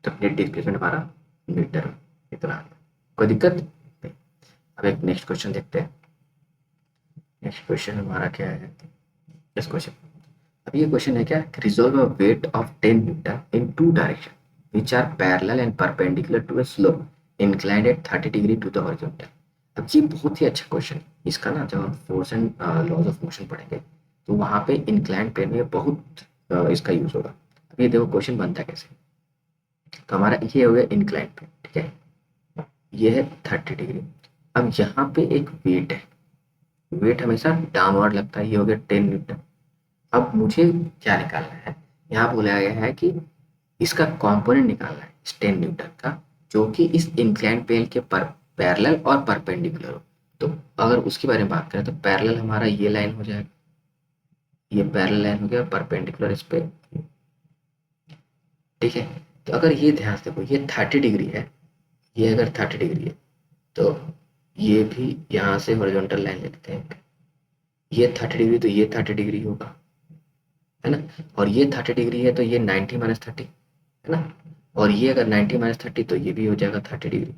तो नेट डिस्प्लेसमेंट हमारा मीटर इतना है, कोई दिक्कत नहीं। अब एक नेक्स्ट क्वेश्चन देखते हैं। नेक्स्ट क्वेश्चन हमारा क्या है, इस क्वेश्चन, अब ये क्वेश्चन है क्या, resolve a weight of 10 newton in two direction which are parallel and perpendicular to a slope inclined at 30 degree to the horizontal. अब ये बहुत ही अच्छा क्वेश्चन है। इसका ना जब हम force and laws of motion पढ़ेंगे तो वहाँ पे इंक्लाइंड प्लेन में बहुत इसका यूज होगा। अब ये देखो क्वेश्चन बनता कैसे, तो हमारा ये हो गया इंक्लाइंड प्लेन, ठीक है, ये है 30 डिग्री। अब यहाँ पे एक वेट है, वेट हमेशा डाउनवर्ड लगता है, ये हो गया 10 न्यूटन। अब मुझे क्या निकालना है, यहाँ बोला गया है कि इसका कंपोनेंट निकालना है इस 10 न्यूटन का, जो कि इस इंक्लाइंड प्लेन के पर पैरेलल और परपेंडिकुलर हो। तो अगर उसके बारे में बात करें तो पैरेलल हमारा ये लाइन हो जाएगा, ये पैरेलल लाइन हो गया, परपेंडिकुलर इस पे, ठीक है। तो अगर ये ध्यान से देखो, ये 30 डिग्री है, ये अगर 30 डिग्री है तो ये भी यहाँ से हॉरिजॉन्टल लाइन लेते हैं, ये 30 डिग्री तो ये 30 डिग्री होगा, है ना। और ये 30 डिग्री है तो ये 90 माइनस 30, है ना। और ये अगर 90 माइनस 30 तो ये भी हो जाएगा 30 डिग्री,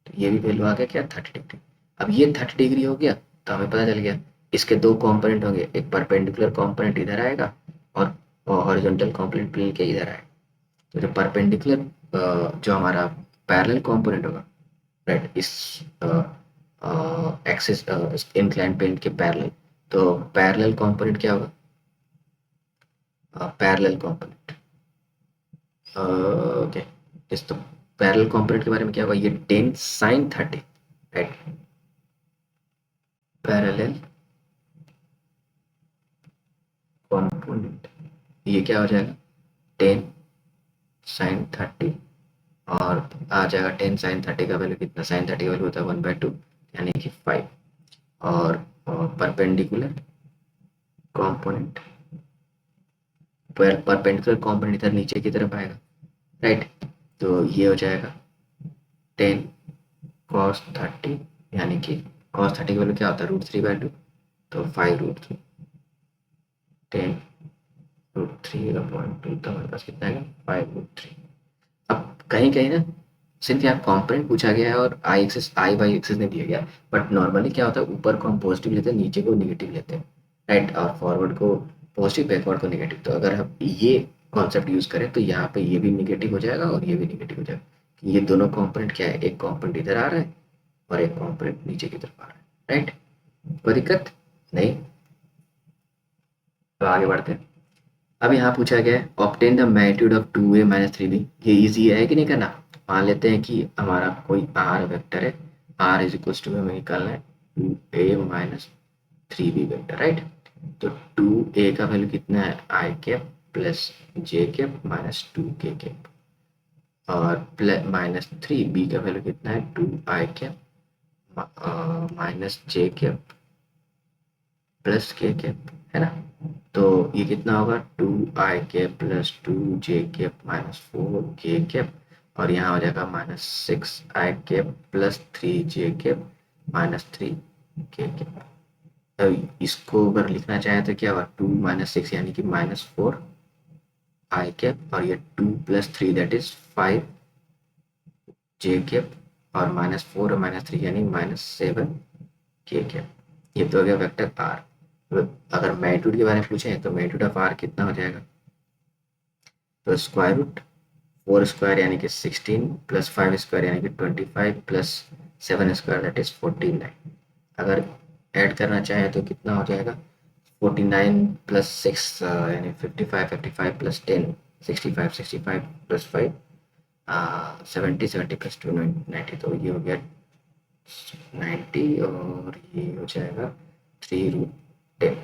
तो ये भी वैल्यू आ गया क्या, 30 डिग्री। अब ये 30 डिग्री हो गया तो हमें पता चल गया इसके दो कंपोनेंट होंगे, एक परपेंडिकुलर कंपोनेंट इधर आएगा और हॉरिजॉन्टल कंपोनेंट प्लेन के इधर आएगा। तो जो परपेंडिकुलर जो हमारा पैरेलल कंपोनेंट होगा, राइट, इस एक्सिस इंक्लाइंड प्लेन के पैरेलल, तो पैरेलल कंपोनेंट क्या होगा, पैरेलल कंपोनेंट, ओके। इस तो पैरेलल कंपोनेंट के बारे में क्या होगा, ये 10 sin 30, राइट, पैरेलल कंपोनेंट, ये क्या हो जाएगा 10 sin 30, और आ जाएगा 10 sin 30 का वैल्यू कितना, sin 30 का वैल्यू होता है 1/2 यानी कि 5। और परपेंडिकुलर कंपोनेंट, परपेंडिकुलर कंपोनेंट इधर नीचे की तरफ आएगा, राइट। तो ये हो जाएगा 10 cos 30, यानी कि cos 30 का वैल्यू क्या होता है, √3/2, तो 5√3, 10 √3/2, तो हमारे पास कितना आएगा 5√3। अब कहीं कहीं ना सिर्फ यहाँ कंपोनेंट पूछा गया है और आई एक्सिस आई वाई एक्सिस नहीं दिया गया, बट नॉर्मली क्या होता है, ऊपर को हम पॉजिटिव लेते हैं, नीचे को निगेटिव लेते हैं, राइट, और फॉरवर्ड को पॉजिटिव, बैकवर्ड को निगेटिव। तो अगर हम ये कॉन्सेप्ट यूज करें तो यहाँ पे ये भी निगेटिव हो जाएगा और ये भी निगेटिव हो जाएगा। ये दोनों कंपोनेंट क्या है, एक कंपोनेंट इधर आ रहा है और एक कंपोनेंट नीचे की तरफ आ रहा है, राइट, कोई दिक्कत नहीं। तो आगे बढ़ते हैं। अब यहाँ पूछा गया है obtain the magnitude of 2a minus 3b। ये इजी है कि नहीं करना। मान लेते हैं कि हमारा कोई आर वेक्टर है, आर इज इक्वल टू हमें निकालना है 2a minus 3b vector, right. तो 2a का वैल्यू कितना है, आई कैप प्लस जे कैप माइनस 2k कैप, और प्लस माइनस 3b का वैल्यू कितना है, 2i कैप माइनस जे कैप प्लस के कैप, है ना। तो ये कितना होगा, 2i cap plus 2j cap minus 4k cap, और यहाँ हो जाएगा minus 6i cap plus 3j cap minus 3k cap. अब इसको अगर लिखना चाहे तो क्या होगा, 2 माइनस 6 यानी कि माइनस 4i कैप, और ये 2 plus 3 that is 5j cap, और माइनस 4 और माइनस 3 यानी माइनस 7k कैप। ये तो हो गया वेक्टर आर। अगर मैग्नीट्यूड के बारे में पूछें तो मैग्नीट्यूड ऑफ आर कितना हो जाएगा, तो स्क्वायर रूट 4 स्क्वायर यानी कि 16 प्लस 5 स्क्वायर यानी कि 25 प्लस 7 स्क्वायर दैट इज 49। अगर ऐड करना चाहे तो कितना हो जाएगा, 49 प्लस 6 यानी 55, 55 प्लस 10 65, 65 प्लस 5 70 70 प्लस 2 90, तो ये हो गया 90 और ये हो जाएगा 3√10,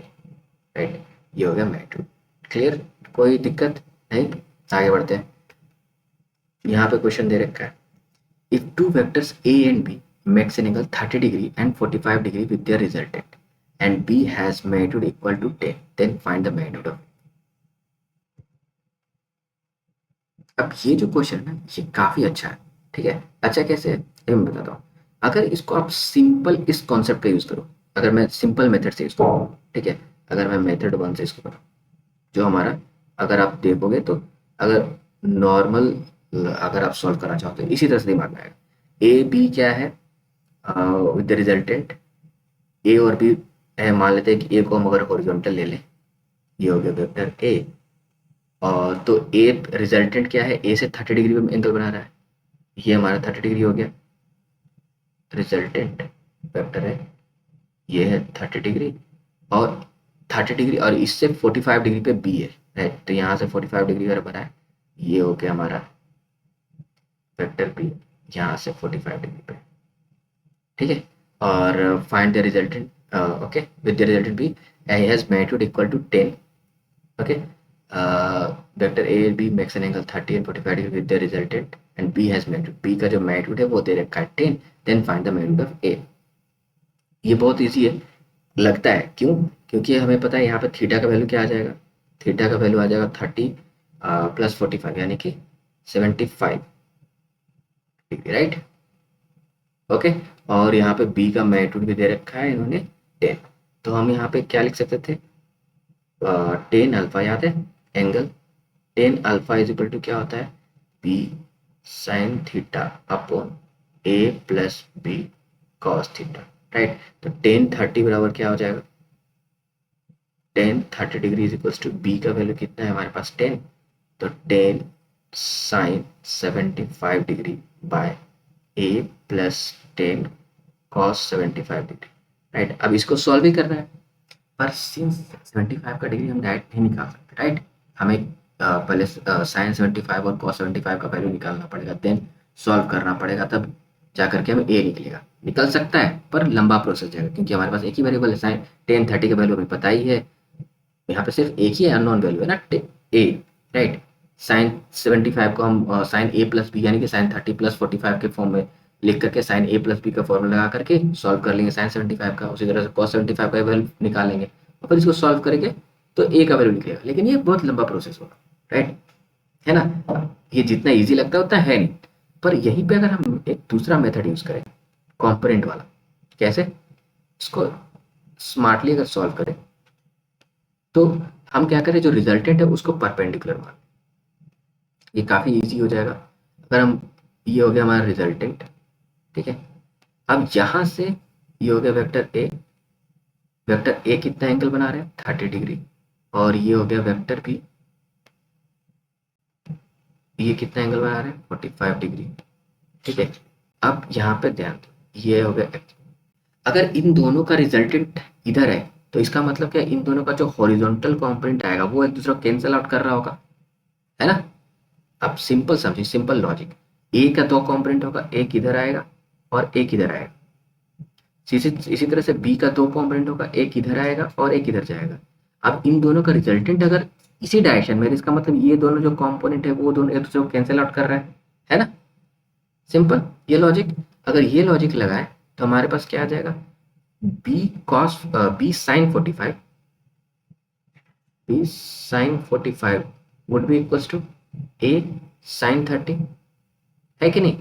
राइट। ये हो गया मैग्नीट्यूड। क्लियर, कोई दिक्कत नहीं, आगे बढ़ते हैं। यहाँ पे क्वेश्चन दे रखा है, if two vectors a and b makes an angle 30 degree and 45 degree with their resultant and b has magnitude equal to 10, then find the magnitude of। अब ये जो क्वेश्चन है ना, ये काफी अच्छा है, ठीक है। अच्छा कैसे है ये मैं बताता हूँ। अगर इसको आप सिंपल इस कॉन्सेप्ट का यूज करो, अगर मैं सिंपल मेथड से इसको, ठीक है, अगर मैं मेथड 1 से इसको करूँ, जो हमारा, अगर आप देखोगे तो, अगर नॉर्मल, अगर आप सॉल्व करना चाहो तो इसी तरह से दिमाग में आएगा। ए बी क्या है, विद द रिजल्टेंट ए और बी है, मान लेते हैं कि ए को हम अगर हॉरिजॉन्टल ले लें, ये हो गया वेक्टर ए, और तो ए रिजल्टेंट क्या है, ए से 30 डिग्री में एंगल बना रहा है, ये हमारा 30 डिग्री हो गया, रिजल्टेंट वेक्टर है, ये है 30 डिग्री, और 30 डिग्री और इससे 45 डिग्री पे बी है, राइट। तो यहाँ से 45 डिग्री अगर बना है, ये हो गया हमारा वेक्टर बी, यहाँ से 45 डिग्री पे, ठीक है। और find the resultant, okay, with the resultant B has magnitude equal to 10, okay, vector A B makes an angle 30 and 45 degree with the resultant and B has magnitude, B का जो magnitude है वो दे रखा है 10, then find the magnitude of A. ये बहुत easy है लगता है, क्यों, क्योंकि हमें पता है यहाँ पे थीटा का वैल्यू क्या आ जाएगा, थीटा का वैल्यू आ जाएगा 30 प्लस 45 यानी कि 75 डिग्री, राइट, ओके। और यहाँ पे बी का मैग्नीट्यूड भी दे रखा है इन्होंने 10, तो हम यहाँ पे क्या लिख सकते थे, 10 अल्फा, याद है angle 10 alpha is equal to क्या होता है, B sine theta upon A plus B cos theta, right. तो 10 30 बराबर क्या हो जाएगा, 10 30 degree is equals to B का वैल्यू कितना है हमारे पास 10, तो 10 sine 75 degree by A plus 10 cos 75 degree, right. अब इसको सॉल्व ही करना है, पर सिंस 75 का डिग्री हम डायरेक्ट नहीं निकाल सकते, राइट। हमें पहले साइन 75 और कॉस 75 का वैल्यू निकालना पड़ेगा, देन सॉल्व करना पड़ेगा, तब जा करके हमें ए निकलेगा। निकल सकता है पर लंबा प्रोसेस जाएगा, क्योंकि हमारे पास एक ही वेरिएबल है, साइन 10 30 का वैल्यू हमें पता ही है, यहाँ पे सिर्फ एक ही अननोन वैल्यू है ना, ए, राइट। साइन 75 को हम साइन ए प्लस बी यानी कि साइन 30 प्लस 45 के फॉर्म में लिख करके साइन ए प्लस बी का फॉर्मूला लगा करके सॉल्व कर लेंगे साइन 75 का, उसी तरह से कॉस 75 का वैल्यू निकालेंगे और फिर इसको सॉल्व करेंगे तो ए का वैल्यू निकलेगा, लेकिन ये बहुत लंबा प्रोसेस होगा, राइट, है ना। ये जितना ईजी लगता है उतना है नहीं। पर यहीं पे अगर हम एक दूसरा मेथड यूज करें, कॉम्पोनेंट वाला, कैसे, इसको स्मार्टली अगर सॉल्व करें तो हम क्या करें, जो रिजल्टेंट है उसको परपेंडिकुलर मान, ये काफ़ी इजी हो जाएगा। अगर हम, ये हो गया हमारा रिजल्टेंट, ठीक है। अब यहाँ से ये हो गया वेक्टर ए, वेक्टर ए कितना एंगल बना रहे हैं 30 डिग्री, और ये हो गया वेक्टर बी, ये कितना एंगल बना रहे हैं 45 डिग्री, ठीक है। अब यहाँ पे ध्यान दो, ये हो गया x। अगर इन दोनों का रिजल्टेंट इधर है तो इसका मतलब क्या, इन दोनों का जो हॉरिजॉन्टल कंपोनेंट आएगा वो एक दूसरे को कैंसिल आउट कर रहा होगा, है ना। अब सिंपल समझिए, सिंपल लॉजिक, ए का 2 कंपोनेंट होगा, एक इधर आएगा और एक इधर आएगा, इसी तरह से बी का 2 कंपोनेंट होगा, एक इधर आएगा और एक इधर जाएगा। अब इन दोनों का रिजल्टेंट अगर इसी डायरेक्शन में, इसका मतलब ये दोनों जो कंपोनेंट है वो दोनों एक दूसरे को कैंसिल आउट कर रहा है ना। सिंपल ये लॉजिक, अगर ये लॉजिक लगाए तो हमारे पास क्या आ जाएगा, B sine 45, B sine 45 would be equals to A sine 30, है कि नहीं।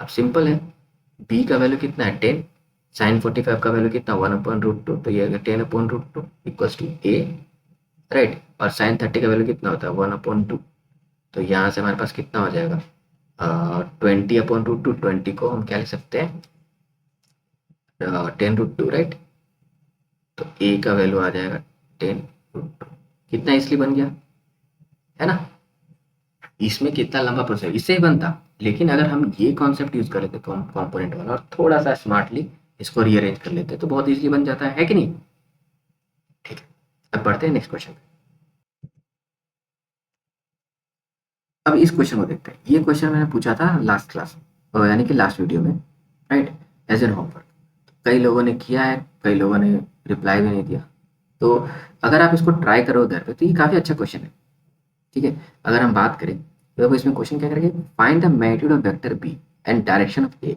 अब सिंपल है, बी का वैल्यू कितना है 10, साइन 45 का वैल्यू कितना 1/√2, तो ये 10/√2 इक्वल्स टू ए, राइट। और साइन 30 का वैल्यू कितना होता है 1/2, तो यहाँ से हमारे पास कितना हो जाएगा 20/√2, 20 को हम क्या लिख सकते हैं 10√2, राइट। तो ए का वैल्यू आ जाएगा 10√2, कितना इसलिए बन गया, है ना। इसमें कितना लंबा प्रोसेस इससे ही बनता, लेकिन अगर हम ये कॉन्सेप्ट यूज कर लेते तो हम कॉम्पोनेंट वाला और थोड़ा सा स्मार्टली इसको रीअरेंज कर लेते तो बहुत इजीली बन जाता है कि नहीं। ठीक है, अब बढ़ते हैं नेक्स्ट क्वेश्चन। अब इस क्वेश्चन को देखते हैं। ये क्वेश्चन मैंने पूछा था लास्ट क्लास, यानी कि लास्ट वीडियो में, राइट, एज एन होमवर्क। कई लोगों ने किया है, कई लोगों ने रिप्लाई भी नहीं दिया। तो अगर आप इसको ट्राई करो घर पे तो ये काफ़ी अच्छा क्वेश्चन है, ठीक है। अगर हम बात करें तो देखो इसमें क्वेश्चन क्या करेंगे, find the magnitude of vector B and direction of A,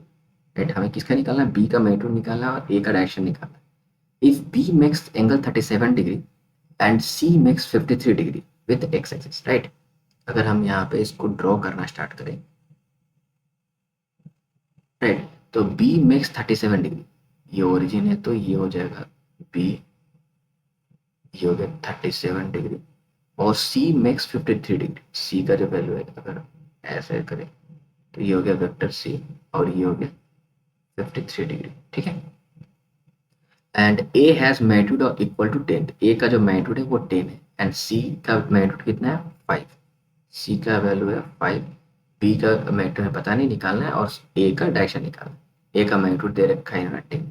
right. हमें किसका निकालना है, बी का मैग्नीट्यूड निकालना है और ए का डायरेक्शन निकालना है। If B makes angle 37 degree and C makes 53 degree with X axis, right. अगर हम यहाँ पे इसको ड्रॉ करना स्टार्ट करें, राइट, तो बी मेक्स 37 डिग्री, ये ओरिजिन है तो ये हो जाएगा बी, ये हो गया 37 डिग्री, और सी मेक्स 53 डिग्री, सी का जो वैल्यू है अगर ऐसे करें तो ये हो गया वेक्टर सी, और ये हो गया 53 डिग्री, ठीक है। And A has magnitude of equal to 10, A का जो मैग्नीट्यूड है वो 10 है, एंड सी का मैग्नीट्यूड कितना है 5, सी का वैल्यू है 5, बी का मैग्नीट्यूड है पता नहीं, निकालना है, और ए का डायरेक्शन निकालना है। ए का मैग्नीट्यूड दे रखा है इन्होंने 10,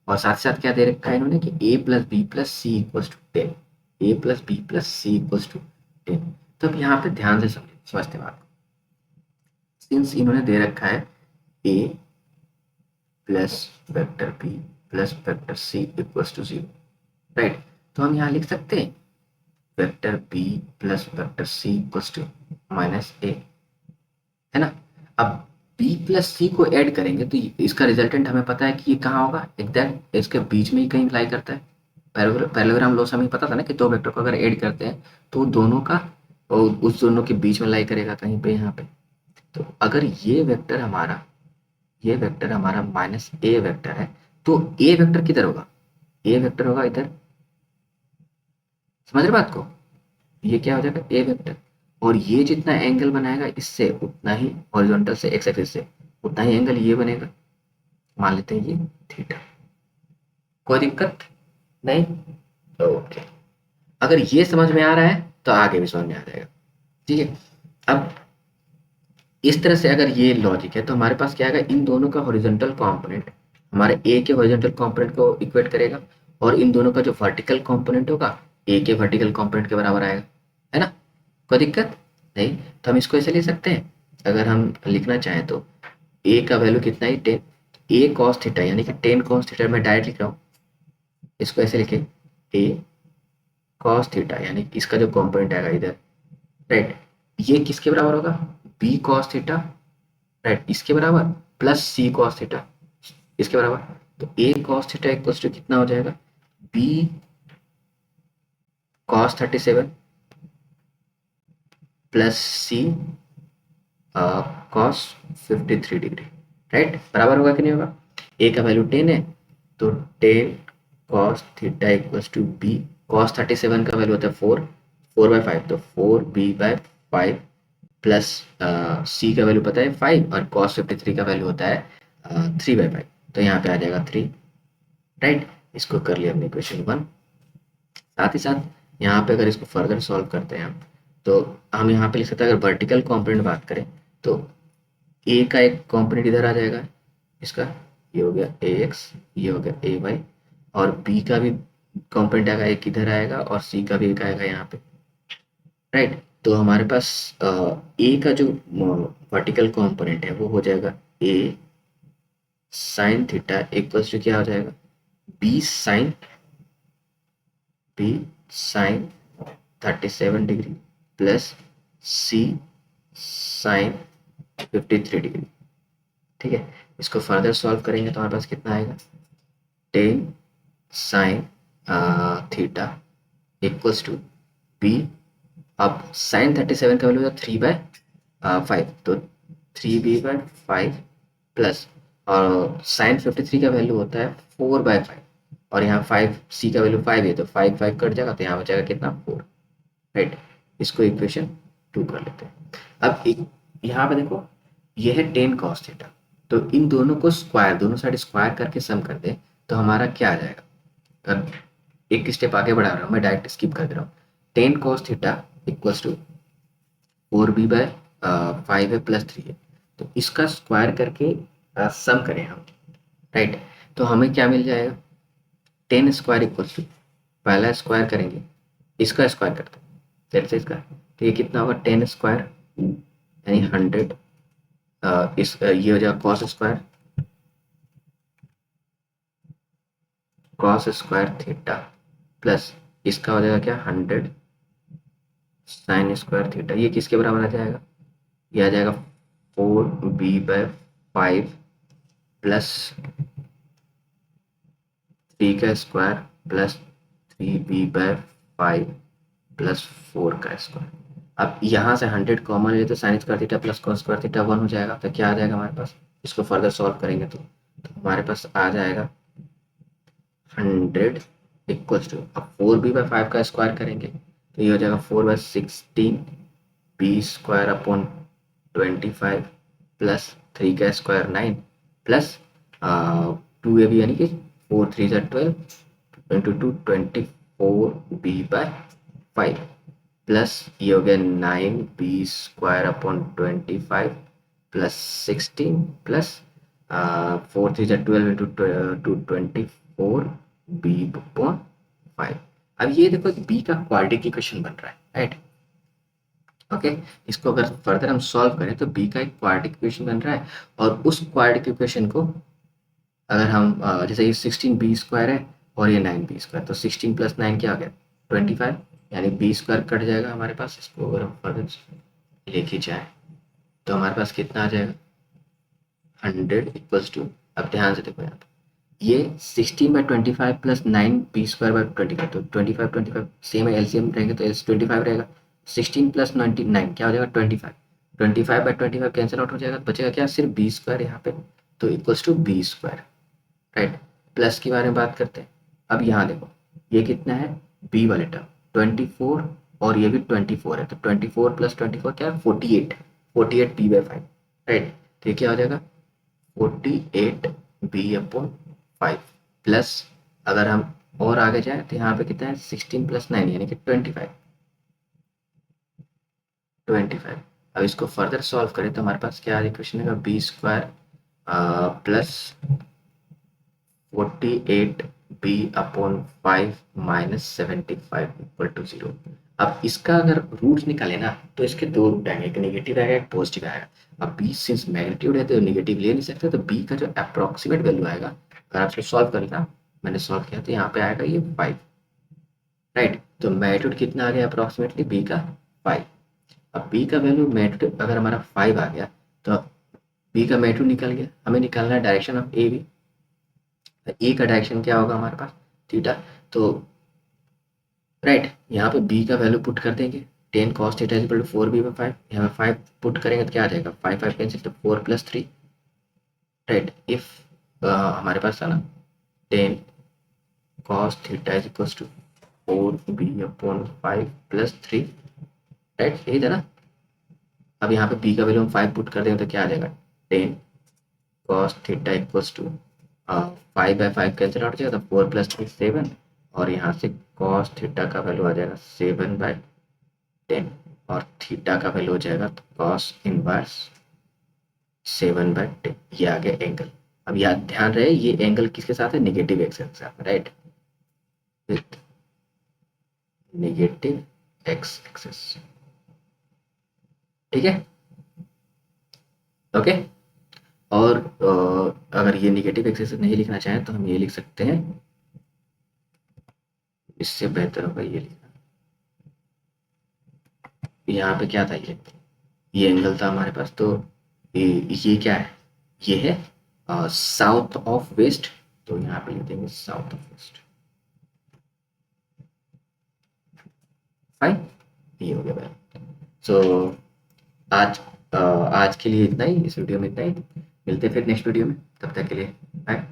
और साथ साथ क्या दे रखा है इन्होंने कि A plus B plus C equals to 10, A plus B plus C equals to 10। तो अब यहाँ पे ध्यान से समझते बात को, सिंस इन्होंने दे रखा है A plus vector B plus vector C equals to 0, right, तो हम यहाँ लिख सकते हैं vector B plus vector C equals to minus A, है ना। अब बी प्लस सी को ऐड करेंगे तो इसका रिजल्टेंट हमें पता है कि ये कहाँ होगा, एग्जैक्ट इसके बीच में ही कहीं लाई करता है। पैरेललोग्राम लॉ से हमें पता था ना कि दो वेक्टर को अगर ऐड करते हैं तो दोनों का, और उस दोनों के बीच में लाई करेगा कहीं पे यहाँ पे। तो अगर ये वेक्टर हमारा माइनस ए वेक्टर है, तो ए वेक्टर किधर होगा, ए वेक्टर होगा इधर, समझ रहे बात को, ये क्या हो जाएगा ए वेक्टर, और ये जितना एंगल बनाएगा इससे उतना ही हॉरिजॉन्टल से एक्स एक्सिस से उतना ही एंगल ये बनेगा, मान लेते हैं ये थीटा। कोई दिक्कत नहीं, ओके। अगर ये समझ में आ रहा है तो आगे भी समझ में आ जाएगा, ठीक है। अब इस तरह से अगर ये लॉजिक है तो हमारे पास क्या आएगा, इन दोनों का हॉरिजॉन्टल कंपोनेंट हमारे ए के हॉरिजॉन्टल कंपोनेंट को इक्वेट करेगा, और इन दोनों का जो वर्टिकल कंपोनेंट होगा ए के वर्टिकल कंपोनेंट के बराबर आएगा, है ना। कोई दिक्कत नहीं, तो हम इसको ऐसे ले सकते हैं। अगर हम लिखना चाहें तो ए का वैल्यू कितना है 10, ए कॉस थीटा, यानी कि 10 कॉस थीटा, मैं डायरेक्ट लिख रहा हूँ, इसको ऐसे लिखे ए कॉस थीटा, यानी इसका जो कंपोनेंट आएगा इधर, राइट, ये किसके बराबर होगा, बी कॉस थीटा, राइट, इसके बराबर, प्लस सी कॉस थीटा इसके बराबर। तो ए कॉस थीटा इक्वल्स टू कितना हो जाएगा, बी कॉस 37 प्लस सी कॉस 53 डिग्री, राइट, बराबर होगा कि नहीं होगा। ए का वैल्यू 10 है तो 10 cos theta equals to B cos 37 का वैल्यू होता है 4/5, तो 4b/5 प्लस सी का वैल्यू पता है 5, और कॉस 53 का वैल्यू होता है 3/5, तो यहाँ पे आ जाएगा 3, राइट। इसको कर लिया हमने क्वेश्चन 1। साथ ही साथ यहाँ पे अगर इसको फर्दर सॉल्व करते हैं हम, तो हम यहाँ पे लिख सकते हैं, अगर वर्टिकल कॉम्पोनेंट बात करें तो ए का एक कॉम्पोनेंट इधर आ जाएगा इसका, ये हो गया ए एक्स, ये हो गया ए वाई, और बी का भी कॉम्पोनेंट आएगा एक इधर आएगा, और सी का भी एक आएगा यहाँ पे, राइट। तो हमारे पास ए का जो वर्टिकल कॉम्पोनेंट है वो हो जाएगा A sine theta equals to क्या हो जाएगा, B sine, B sine 37 degree plus C sine 53 degree, ठीक है। इसको फर्दर सॉल्व करेंगे तो हमारे पास कितना आएगा, 10 sine theta equals to B, अब साइन 37 का वैल्यू होता है 3/5, तो 3b/5 प्लस, और साइन 53 का वैल्यू होता है 4/5, और यहाँ 5 सी का वैल्यू 5 है तो 5 5 कट जाएगा, तो यहाँ बचेगा कितना 4, राइट। इसको इक्वेशन 2 कर लेते हैं। अब एक यहाँ पे देखो ये है 10 कॉस थीटा, तो इन दोनों को स्क्वायर, दोनों साइड स्क्वायर करके सम कर दें तो हमारा क्या आ जाएगा। अब एक स्टेप आगे बढ़ा रहा हूँ मैं, डायरेक्ट स्किप कर दे रहा हूँ। 10 cos theta equals to 4b/5 है प्लस 3 है, तो इसका स्क्वायर करके सम करें हम, राइट, तो हमें क्या मिल जाएगा, 10 स्क्वायर इक्वल्स टू, पहला स्क्वायर करेंगे, इसका स्क्वायर करते हैं, फिर से इसका, तो ये कितना होगा 10 स्क्वायर यानी 100 ये हो जाएगा कॉस स्क्वायर थीटा प्लस इसका हो जाएगा क्या 100 साइन स्क्वायर थीटा। ये किसके बराबर आ जाएगा, ये आ जाएगा 4b/5 प्लस 3 का स्क्वायर प्लस 3b/5 प्लस 4 का स्क्वायर। अब यहाँ से 100 कॉमन ले तो sine square theta plus cos square theta 1 हो जाएगा। तो क्या आ जाएगा हमारे पास, इसको फर्दर सॉल्व करेंगे तो हमारे पास आ जाएगा 100 इक्वल्स टू, अब 4b/5 का स्क्वायर करेंगे तो ये हो जाएगा 4/16 बी स्क्वायर अपॉन 25 प्लस 3 का स्क्वायर 9 प्लस 2ab यानी कि 4 3 12 इंटू 2 24b/5 प्लस ये हो गया 9b square upon 25 plus 16 plus 4 3 12 into 224b/5। अब ये देखो b का क्वाड्रेटिक इक्वेशन बन रहा है, राइट। ओके, इसको अगर फर्दर हम सॉल्व करें तो b का एक क्वाड्रेटिक इक्वेशन बन रहा है और उस क्वाड्रेटिक इक्वेशन को अगर हम जैसे ये 16b स्क्वायर है और ये 9b स्क्वायर, तो 16 प्लस 9 क्या आ गया 25, यानी b स्क्वायर कट जाएगा हमारे पास। इसको अगर हम फर्दर लेके जाए तो हमारे पास कितना आ जाएगा 100 इक्वल्स टू, अब ध्यान से देखो यहाँ पे ये 16/25 प्लस 9b² 25, तो 25 सेम है, एलसीएम रहेंगे तो 25 रहेगा। 16 प्लस 99 क्या हो जाएगा 25, 25/25 कैंसिल आउट हो जाएगा, बचेगा क्या सिर्फ बी स्क्वायर यहाँ पे, तो equals to B square, right. Plus के बारे में बात करते हैं। अब यहाँ देखो ये कितना है बी वाले टर्म 24 और ये भी 24 है, तो 24 प्लस 24 क्या है 48 b/5, राइट। तो ये क्या हो जाएगा 48b/5 प्लस अगर हम और आगे जाए तो यहाँ पे कितना है 16 प्लस 9 यानी कि 25। अब इसको फर्दर सॉल्व करें तो हमारे पास क्या इक्वेशन है B square plus 48b/5 minus 75 equal to 0। अब इसका अगर रूट निकाले ना तो इसके दो रूट आएंगे, एक नेगेटिव आएगा एक पॉजिटिव आएगा। अब b सिंस मैग्नीट्यूड है तो नेगेटिव ले नहीं सकते, तो b का जो अप्रोक्सीमेट वैल्यू आएगा अगर आप इसको सॉल्व करेगा, मैंने सॉल्व किया तो यहाँ पे आएगा ये 5, राइट। तो मैग्नीट्यूड कितना आ गया अप्रोक्सीमेटली b का 5। अब b का वैल्यू मैग्नीट्यूड अगर हमारा 5 आ गया तो b का मैग्नीट्यूड निकल गया, हमें निकालना है डायरेक्शन ऑफ ए बी। ए का डायरेक्शन क्या होगा हमारे पास थीटा, तो राइट यहाँ पे b का वैल्यू पुट कर देंगे 10 cos theta equal to 4b/5, यहाँ पे 5 पुट करेंगे तो क्या आ जाएगा 5 5 कैंसिल तो 4 + 3, राइट। इफ हमारे पास था ना 10 cos theta equal to 4b/5 + 3, right, यही था ना। अब यहाँ पे b का वैल्यू हम 5 पुट कर देंगे तो क्या आ जाएगा 10 cos theta equal to 5/5 cancel out हो जाएगा तो 4 + 3 7, और यहाँ से cos थीटा का वैल्यू आ जाएगा 7/10 और थीटा का वैल्यू हो जाएगा तो cos इनवर्स 7/10। ये आ गया एंगल। अब याद ध्यान रहे ये एंगल किसके साथ है नेगेटिव एक्सिस के साथ, right, with negative x axis, ठीक है, ओके। और अगर ये नेगेटिव एक्सिस नहीं लिखना चाहें तो हम ये लिख सकते हैं, इससे बेहतर होगा ये लिखना। यहाँ पे क्या था ये एंगल था हमारे पास, तो ये क्या है ये है साउथ ऑफ वेस्ट, तो यहाँ पे लिख देंगे साउथ ऑफ वेस्ट, फाइन, ये हो गया भाई। सो आज के लिए इतना ही, इस वीडियो में इतना ही, मिलते हैं फिर नेक्स्ट वीडियो में, तब तक के लिए बाय।